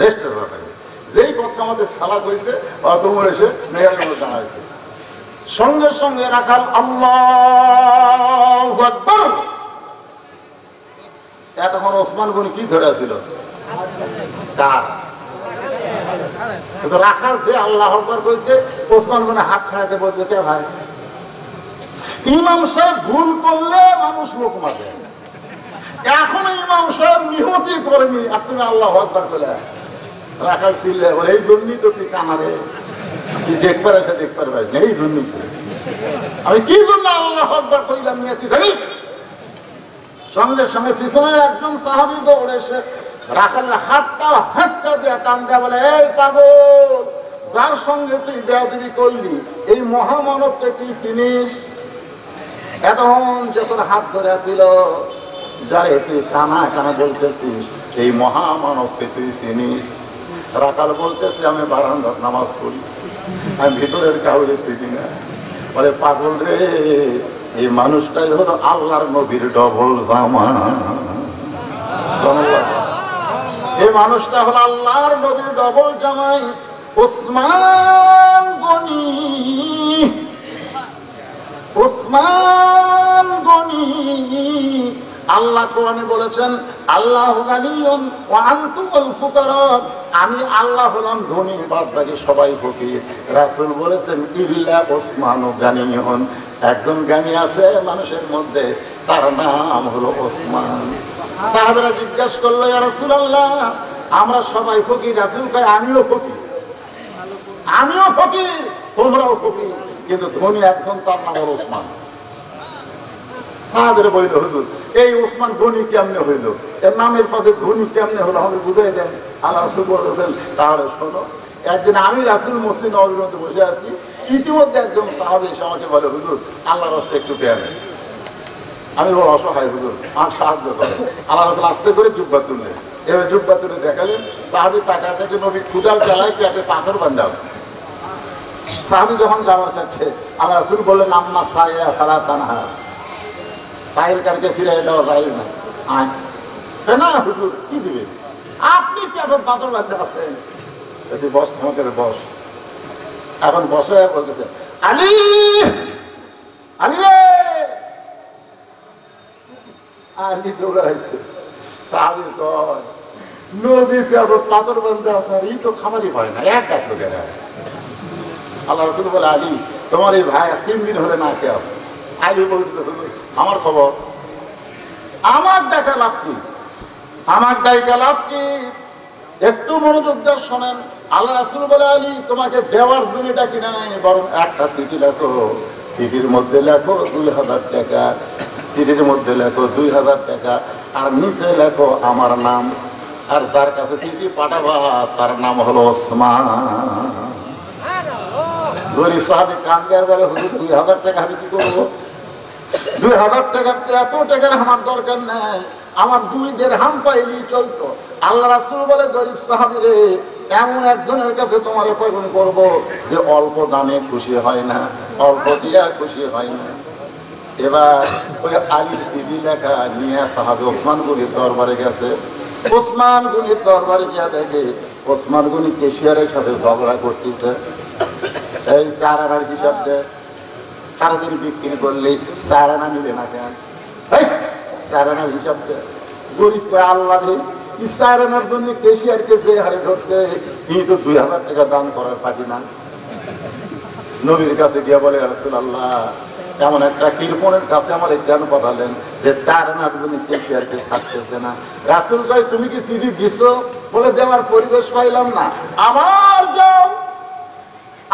রেস্টের জায়গা থাকবে। যেই কথা আমাদের সালাত হইতে তোমর এসে মেহরাবের মধ্যে দাঁড়াইছে, সঙ্গে সঙ্গে রাখাল আল্লাহু আকবার। এতক্ষণ ওসমান গনি কি ধরে ছিল? কার রাখাল যে আল্লাহ আকবার কইছে, ওসমান গনি হাত ছাড়াতে বলছে কে ভাই? ইমাম সাহেব ভুল করলে মানুষ লোক মারে, এখন ইমাম সাহেব নিহতি করেনি আর তুমি আল্লাহ আকবার বলে। রাখাল ছিলে বলে এই জন্যই তো তুই কানারে, তুই দেখবার এসে দেখবার পারিস না, এই জন্যই আমি কি জন্য আল্লাহ আকবার কইলাম নিয়েছি জানিস? সঙ্গে সঙ্গে পিছনের একজন সাহাবী দৌড়ে এসে রাখালের হাতটা হাসকা দিয়ে টান দেয়া বলে, এই পাগল, যার সঙ্গে তুই বেয়াদবি করলি এই মহামানবকে তুই চিনিস? এতক্ষণ যে তোর হাত ধরে ছিল, যারে তুই কানা কানা বলতেছিস এই মহামানবকে তুই চিনিস? রাখাল বলতেছে আমি বারান্দার নামাজ পড়ি, আমি ভিতরের কাউরে চিনি না। বলে পাগল রে, এই মানুষটাই হলো আল্লাহর নবীর ডবল জামা। এই মানুষটা হলো আল্লাহর নবীর ডবল জামাই ওসমান গনি। ওসমান গনি। আল্লাহ কোরআনে বলেছেন আল্লাহু গানিয়ুন ওয়া আনতুমুল ফুকারা, আমি আল্লাহ হলাম ধনী, বাদ বাকি সবাই ফকির। রাসূল বলেছেন ইল্লা ওসমান গানিয়ুন, একজন জ্ঞানী আছে মানুষের মধ্যে, তার নাম হলো ওসমান। সাহাবারা জিজ্ঞাসা করলো ইয়া রাসূলুল্লাহ, আমরা সবাই ফকির। রাসূল কয় আমিও ফকির, আমিও ফকির, তোমরাও ফকির, কিন্তু ধনী একজন, তার নাম হলো ওসমান। সাহাবেরা বলল হুজুর এই ওসমান ধনী কেমনে হইল, এর নামের পাশে ধনী কেমনে হলো, আমাদের বুঝাই দেন। আল্লাহ রাসূল বলেছেন তাহলে শোনো। একদিন আমি রাসূল মসজিদ নববীর মধ্যে বসে আছি, ইতিমধ্যে একজন সাহাবী এসে আমাকে বলে হুজুর আল্লাহর রাস্তায় একটু দেন। আমি বড় অসহায় হুজুর, আমার সাহায্য করে। আল্লাহ রাসূল আস্তে করে জুব্বা তুললেন, এবার জুব্বা তুলে দেখালেন। সাহাবী তাকায় থেকে নবী ক্ষুধার জ্বালায় পেটে পাথর বাঁধা। সাহাবী যখন যাওয়ার চাচ্ছে, আল্লাহ রাসূল বললেন আম্মা সাইয়া ফালা তানহা, সাইলকারকে ফিরিয়ে দেওয়া যায় না। না হুজুর কি দিবে, আপনি পেটে পাথর বাঁধতে আসছেন, বস তোমাকে বস। এখন বসে বলতেছে আলী, আলী রে, আলী দৌড়া হয়েছে। সাহাবী কয় নবী পেটে পাথর বাঁধতে আসে, এই তো খাবারই হয় না, এক ডাক লোকের। আল্লাহ রাসূল বলে আলী তোমার এই ভাই 3 দিন হলে না খেয়ে আসে। আলী বলতে আমার খবর, আমার ডাকা লাভ কি, আমার ডাকা লাভ কি, একটু মনোযোগ দিয়ে শোনেন। আল্লাহ রাসূল বলে আলী তোমাকে দেওয়ার জন্য ডাকি নাই, বরং একটা চিঠি লেখো, চিঠির মধ্যে লেখো 2000 টাকা, চিঠির মধ্যে লেখো 2000 টাকা, আর নিচে লেখো আমার নাম, আর যার কাছে চিঠি পাঠাবা তার নাম হলো ওসমান। গরিব সাহাবী কান্দে আর বলে হুজুর 2000 টাকা আমি কি করবো, 2000 টাকার তো এত টাকার আমার দরকার নাই, আমার 2 দিরহাম পাইলেই চলতো। আল্লাহ রাসূল বলে গরিব সাহাবী রে, এমন একজনের কাছে তোমার প্রেরণ করব যে অল্প দামে খুশি হয় না, অল্প দিয়া খুশি হয় না। এবার ওই আলীর চিঠি লেখা নিয়ে সাহাবী ওসমান গনির দরবারে গেছে। ওসমান গনির দরবারে গিয়ে দেখে ওসমান গনি কেশিয়ারের সাথে ঝগড়া করতেছে। এই 4 আনার হিসাব দেয়, সারাদিন বিক্রি করলে 4 আনা মিলে না কেন, 4 আনার হিসাব দেয়। গরিব কয় আল্লাহ রে, 4 আনার জন্য কেশিয়ারকে যে হারে ধরছে, কিন্তু 2000 টাকা দান করার পারি না। নবীর কাছে গিয়ে বলে রাসূলুল্লাহ এমন একটা কৃপণের কাছে আমার জ্ঞান পাঠালেন যে 4 আনার জন্য কেশিয়ারকে থাকতেছে না। রাসূল কয় তুমি কি চিঠি দিছো? বলে দেওয়ার পরিবেশ পাইলাম না। আবার যাও,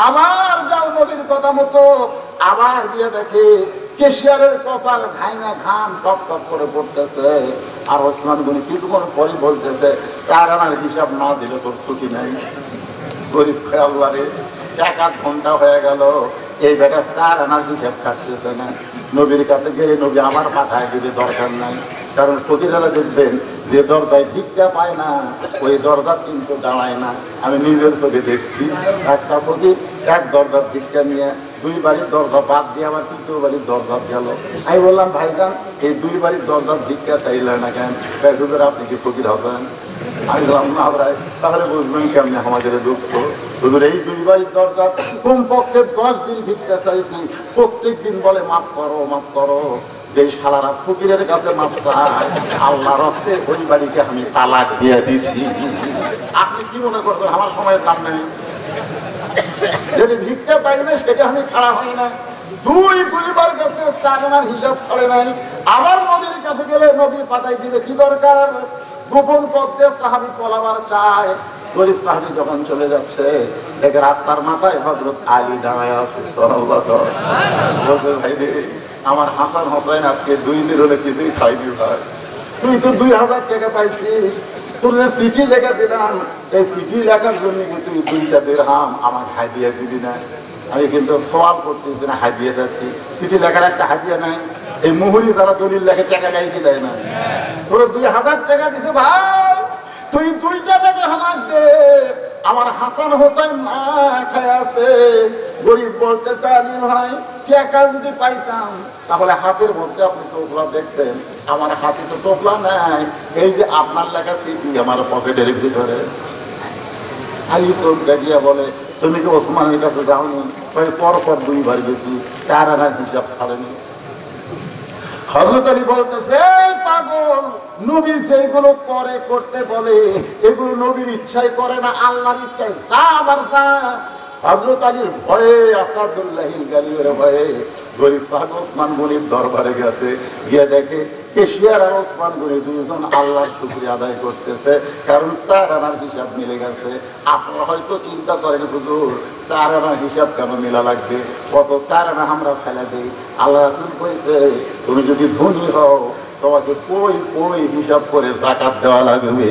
আবার যাও নবীর কথা মতো, আবার গিয়ে দেখে কেশিয়ারের কপাল ঘাইনা ঘাম টপ টপ করে পড়তেছে। আর ওসমান গনি কিছুক্ষণ পরে বলতেছে 4 আনার হিসাব না দিলে তোর ছুটি নাই। গরিব আল্লাহ রে, 1-8 ঘন্টা হয়ে গেল, এই বেটা 4 আনার হিসাব ছাড়তেছে না। নবীর কাছে গেলে নবী আমার পাঠায় দিবে, দরকার নাই। কারণ ফকিরেরা দেখবেন যে দরজায় ভিক্ষা পায় না, ওই দরজা কিন্তু দাঁড়ায় না। আমি নিজের চোখে দেখছি, একটা ফকির 1 দরজার ভিক্ষা নিয়ে 2 বাড়ির দরজা বাদ দিয়ে আবার 3য় বাড়ির দরজা গেল। আমি বললাম ভাইজান এই 2 বাড়ির দরজার ভিক্ষা চাইলেন না কেন? হুজুর আপনি কি ফকির হবেন? আমি বললাম না ভাই, তাহলে বুঝবেন কেমনি আমাদের দুঃখ। হুজুর এই 2 বাড়ির দরজা কমপক্ষে 10 দিন ভিক্ষা চাইছি, প্রত্যেক দিন বলে মাফ করো মাফ করো। যে শালারা ফকিরের কাছে মাফ চায়, আল্লাহর রাস্তে ওই বাড়িকে আমি তালাক দিয়ে দিছি। আপনি কি মনে করছেন আমার সময়ের দাম নেই? যদি ভিক্ষা পাই না সেটা আমি খাড়া হই না। 2 বার কাছে 4 আনার হিসাব ছাড়ে নাই। আবার নবীর কাছে গেলে নবী পাঠাই দিবে, কি দরকার? গোপন পথে সাহাবী পলাবার চায়। গরিব সাহাবী যখন চলে যাচ্ছে, দেখে রাস্তার মাথায় হযরত আলী দাঁড়ায় আছে। সুবহানাল্লাহ। বলতে ভাই রে, আমার হাসান হোসেন আজকে 2 দিন হলে কিছুই খাইনি ভাই। তুই তো 2000 টাকা পাইছিস, তোর যে চিঠি লেখা দিলাম, এই চিঠি লেখার জন্য কি তুই 2টা দিরহাম আমার হাদিয়া দিবি না? আমি কিন্তু সওয়াল করতেছি না, হাদিয়া যাচ্ছি। চিঠি লেখার একটা হাদিয়া নাই? এই মুহুরি যারা দলিল লেখে টাকা নেই কি দেয় না? তোর 2000 টাকা দিছে ভাই, তুই 2টা টাকা আমার দে। আমার হাসান হোসেন না খায় আছে। গরিব বলতেছে আলী ভাই টাকা যদি পাইতাম তাহলে হাতের মধ্যে আপনি টোপলা দেখতেন, আমার হাতে তো টোপলা নাই। এই যে আপনার লেখা চিঠি আমার পকেটের ভিতরে। আলী চোখ দেখিয়া বলে তুমি কি ওসমানের কাছে যাওনি? পরপর 2 বার গেছি, 4 আনার হিসাব ছাড়েনি। হযরত আলী বলতেছে, পাগল, নবী যেগুলো করে করতে বলে এগুলো নবীর ইচ্ছায় করে না, আল্লাহর ইচ্ছায়। যা আবার যা। হযরত আলীর ভয়ে, আসাদুল্লাহিল গালিবের ভয়ে গরিব সাহেব ওসমান গনির দরবারে গেছে, গিয়ে দেখে কেশিয়ার আর ওসমান গনি দুইজন আল্লাহর শুকরিয়া আদায় করতেছে, কারণ 4 আনার হিসাব মিলে গেছে। আপনারা হয়তো চিন্তা করেন, হুজুর 4 আনার হিসাব কেন মিলা লাগবে? কত 4 আনা আমরা ফেলে দিই। আল্লাহ রাসূল কইছে, তুমি যদি ধনী হও তোমাকে কই হিসাব করে যাকাত দেওয়া লাগবে।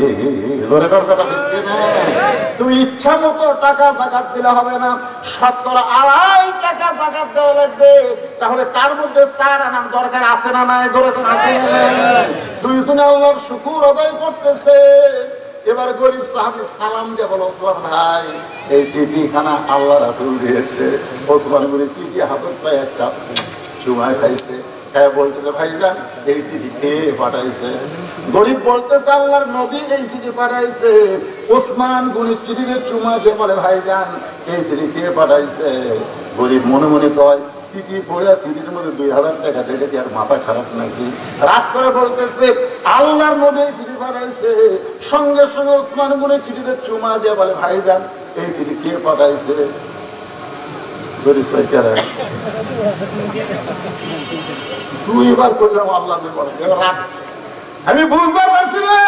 তুমি ইচ্ছা মতো টাকা যাকাত দিলে হবে না, 70.5 টাকা যাকাত দেওয়া লাগবে। তাহলে তার মধ্যে 4 আনার দরকার আছে না নাই? আছে। দুইজনে আল্লাহর শুকর আদায় করতেছে। এবার গরিব সাহাবী সালাম দিয়ে বলো, ওসমান ভাই এই চিঠিখানা আল্লাহ রাসূল দিয়েছে। ওসমান গনি চিঠি হাতে পায়ে একটা চুমা খাইছে। বলতেছে, ভাইজান এই চিঠি কে পাঠাইছে? গরিব বলতেছে, আল্লাহর নবী এই চিঠি পাঠাইছে। ওসমান গনির চিঠিতে চুমা দিয়ে বলে, ভাইজান এই চিঠি কে পাঠাইছে? গরিব মনে মনে কয়, চিঠি পড়ে চিঠির মধ্যে 2000 টাকা দেখে কি আর মাথা খারাপ নাকি? রাগ করে বলতেছে, আল্লাহর নবী এই চিঠি পাঠাইছে। সঙ্গে সঙ্গে ওসমান গনির চিঠিতে চুমা দিয়ে বলে, ভাইজান এই চিঠি কে পাঠাইছে? গরিব কয়, কে? 2 বার করলাম আল্লাহ বলে, আমি বুঝবার পারছি রে,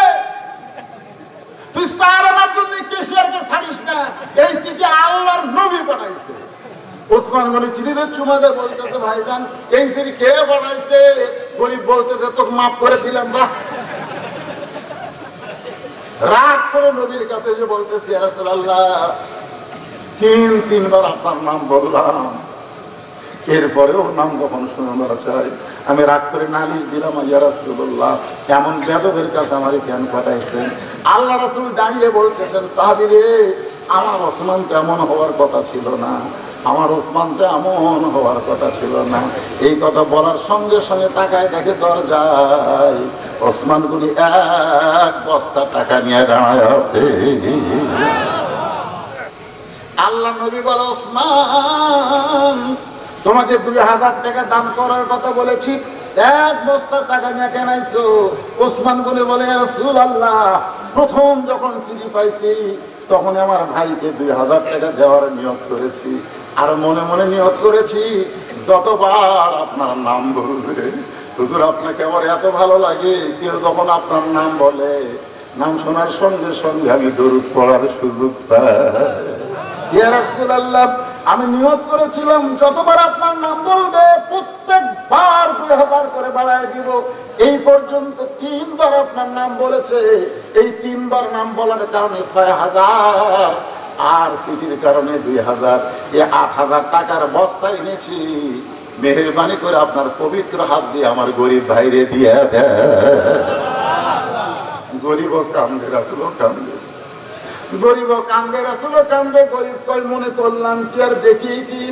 তুই 4 আনার জন্য কেশিয়ারকে ছাড়িস না। এই চিঠি আল্লাহর নবী পাঠাইছে। ওসমান গনি চিঠিতে চুমা দিয়ে বলতেছে, ভাইজান এই চিঠি কে পাঠাইছে? গরিব বলতেছে, তোকে মাফ করে দিলাম। রাগ করে নবীর কাছে এসে বলতেছে, ইয়া রাসূলুল্লাহ 3 বার আপনার নাম বললাম, এরপরেও নাম যখন শুনবার চাই আমি রাগ করে নালিশ দিলাম, ইয়া রাসূলুল্লাহ এমন বেদবের কাছে আমার কেন পাঠাইছেন? আল্লাহ রাসূল দাঁড়িয়ে বলতেছেন, সাহাবী রে, আমার ওসমান তো এমন হওয়ার কথা ছিল না, আমার ওসমান তো এমন হওয়ার কথা ছিল না। এই কথা বলার সঙ্গে সঙ্গে তাকায় দেখে দরজায় ওসমান গনি 1 বস্তা টাকা নিয়ে দাঁড়ায় আছে। আল্লাহ নবী বলে, ওসমান তোমাকে 2000 টাকা দান করার কথা বলেছি, 1 বস্তা টাকা নিয়ে কেন আইছো? ওসমান গনি বলে, ইয়া রাসূলুল্লাহ প্রথম যখন চিঠি পাইছি তখন আমার ভাইকে 2000 টাকা দেওয়ার নিয়ত করেছি, আর মনে মনে নিয়ত করেছি যতবার আপনার নাম বলবে, হুজুর আপনাকে আমার এত ভালো লাগে, কেউ যখন আপনার নাম বলে, নাম শোনার সঙ্গে সঙ্গে আমি দরুদ পড়ার সুযোগ পাই। ইয়া রাসূলুল্লাহ আমি নিয়ত করেছিলাম যতবার আপনার নাম বলবে প্রত্যেকবার 2000 করে বাড়ায় দিব। এই পর্যন্ত 3 বার আপনার নাম বলেছে। এই 3 বার নাম বলার কারণে 6000, আর চিঠির কারণে 2000, এই 8000 টাকার বস্তা এনেছি। মেহেরবানি করে আপনার পবিত্র হাত দিয়ে আমার গরিব ভাইরে দিয়ে দেন। গরিব কান্দে, রাসূল কান্দে, গরিব কান্দে, রাসূল কান্দে। গরিব কই মনে করলাম কি আর দেখি কি?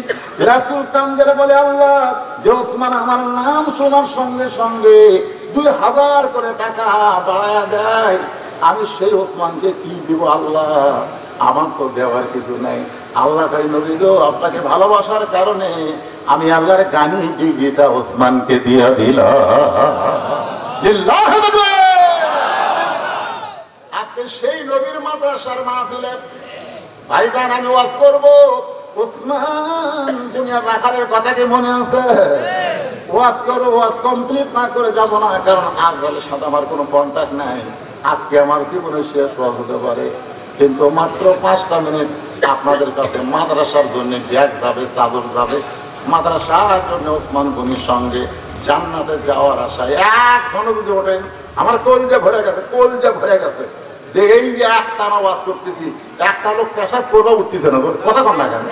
রাসূল কান্দে বলে, আল্লাহ যে ওসমান আমার নাম শোনার সঙ্গে সঙ্গে 2000 করে টাকা বাড়ায়া দেয়, আমি সেই ওসমানকে কি দিব? আল্লাহ আমার তো দেওয়ার কিছু নাই। আল্লাহ কই, নবী গো আপনাকে ভালোবাসার কারণে আমি আল্লাহর গানি ডিগিটা ওসমানকে দিয়ে দিলাম। আজকে সেই নবীর মাদ্রাসার মাহফিলে ভাইজান আমি ওয়াজ করব, ওসমান দুনিয়ার রাখালের কথা কি মনে আছে? ওয়াজ করো, ওয়াজ কমপ্লিট না করে যাব না, কারণ আজরালের সাথে আমার কোনো কন্ট্যাক্ট নাই। আজকে আমার জীবনের শেষ ওয়াজ হতে পারে, কিন্তু মাত্র 5টা মিনিট আপনাদের কাছে মাদ্রাসার জন্য ব্যাগ যাবে, চাদর যাবে। মাদ্রাসার জন্য ওসমান গনির সঙ্গে জান্নাতে যাওয়ার আশায় এখনো যদি ওঠেন, আমার কলজা ভরে গেছে, কলজা ভরে গেছে যে এই যে একটানা ওয়াজ করতেছি, একটা লোক পেশাব করবা উঠতেছে না, কথা কম না কেন?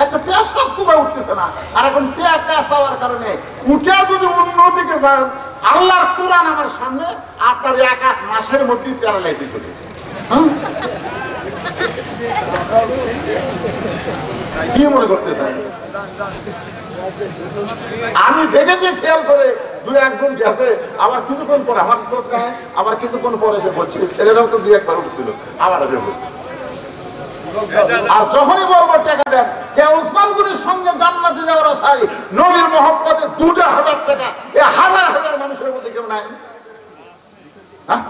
একটা পেশাব করবা উঠতেছে না, আর এখন পেশাবার কারণে উঠে যদি অন্যদিকে যান, আল্লাহর কোরআন আমার সামনে, আপনার 1 মাসের মধ্যেই প্যারালাইসিস হয়েছে। কি মনে করতে চাই? আমি দেখেছি খেয়াল করে 2-1 গেছে, আবার কিছুক্ষণ পরে আমার চোখ নাই, আবার কিছুক্ষণ পরে এসে বলছি, ছেলেরাও তো 2-1 বার উঠছিল, আবার এসে বলছি। আর যখনই বলবো টাকা দেন, কে ওসমান গনির সঙ্গে জান্নাতে যাওয়ার আশায় নবীর মহব্বতে 2000 টাকা, এ হাজার হাজার মানুষের মধ্যে কেউ নাই? হ্যাঁ,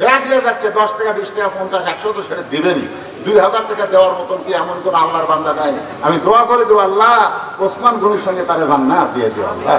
ব্যাগ নিয়ে যাচ্ছে 10 টাকা 20 টাকা 50 100 তো সেটা দিবেনি। 2000 টাকা দেওয়ার মতন কি এমন কোন আল্লাহর বান্দা নাই? আমি দোয়া করে দেবো, আল্লাহ ওসমান গনির সঙ্গে তারে জান্নাত দিয়ে দিও আল্লাহ।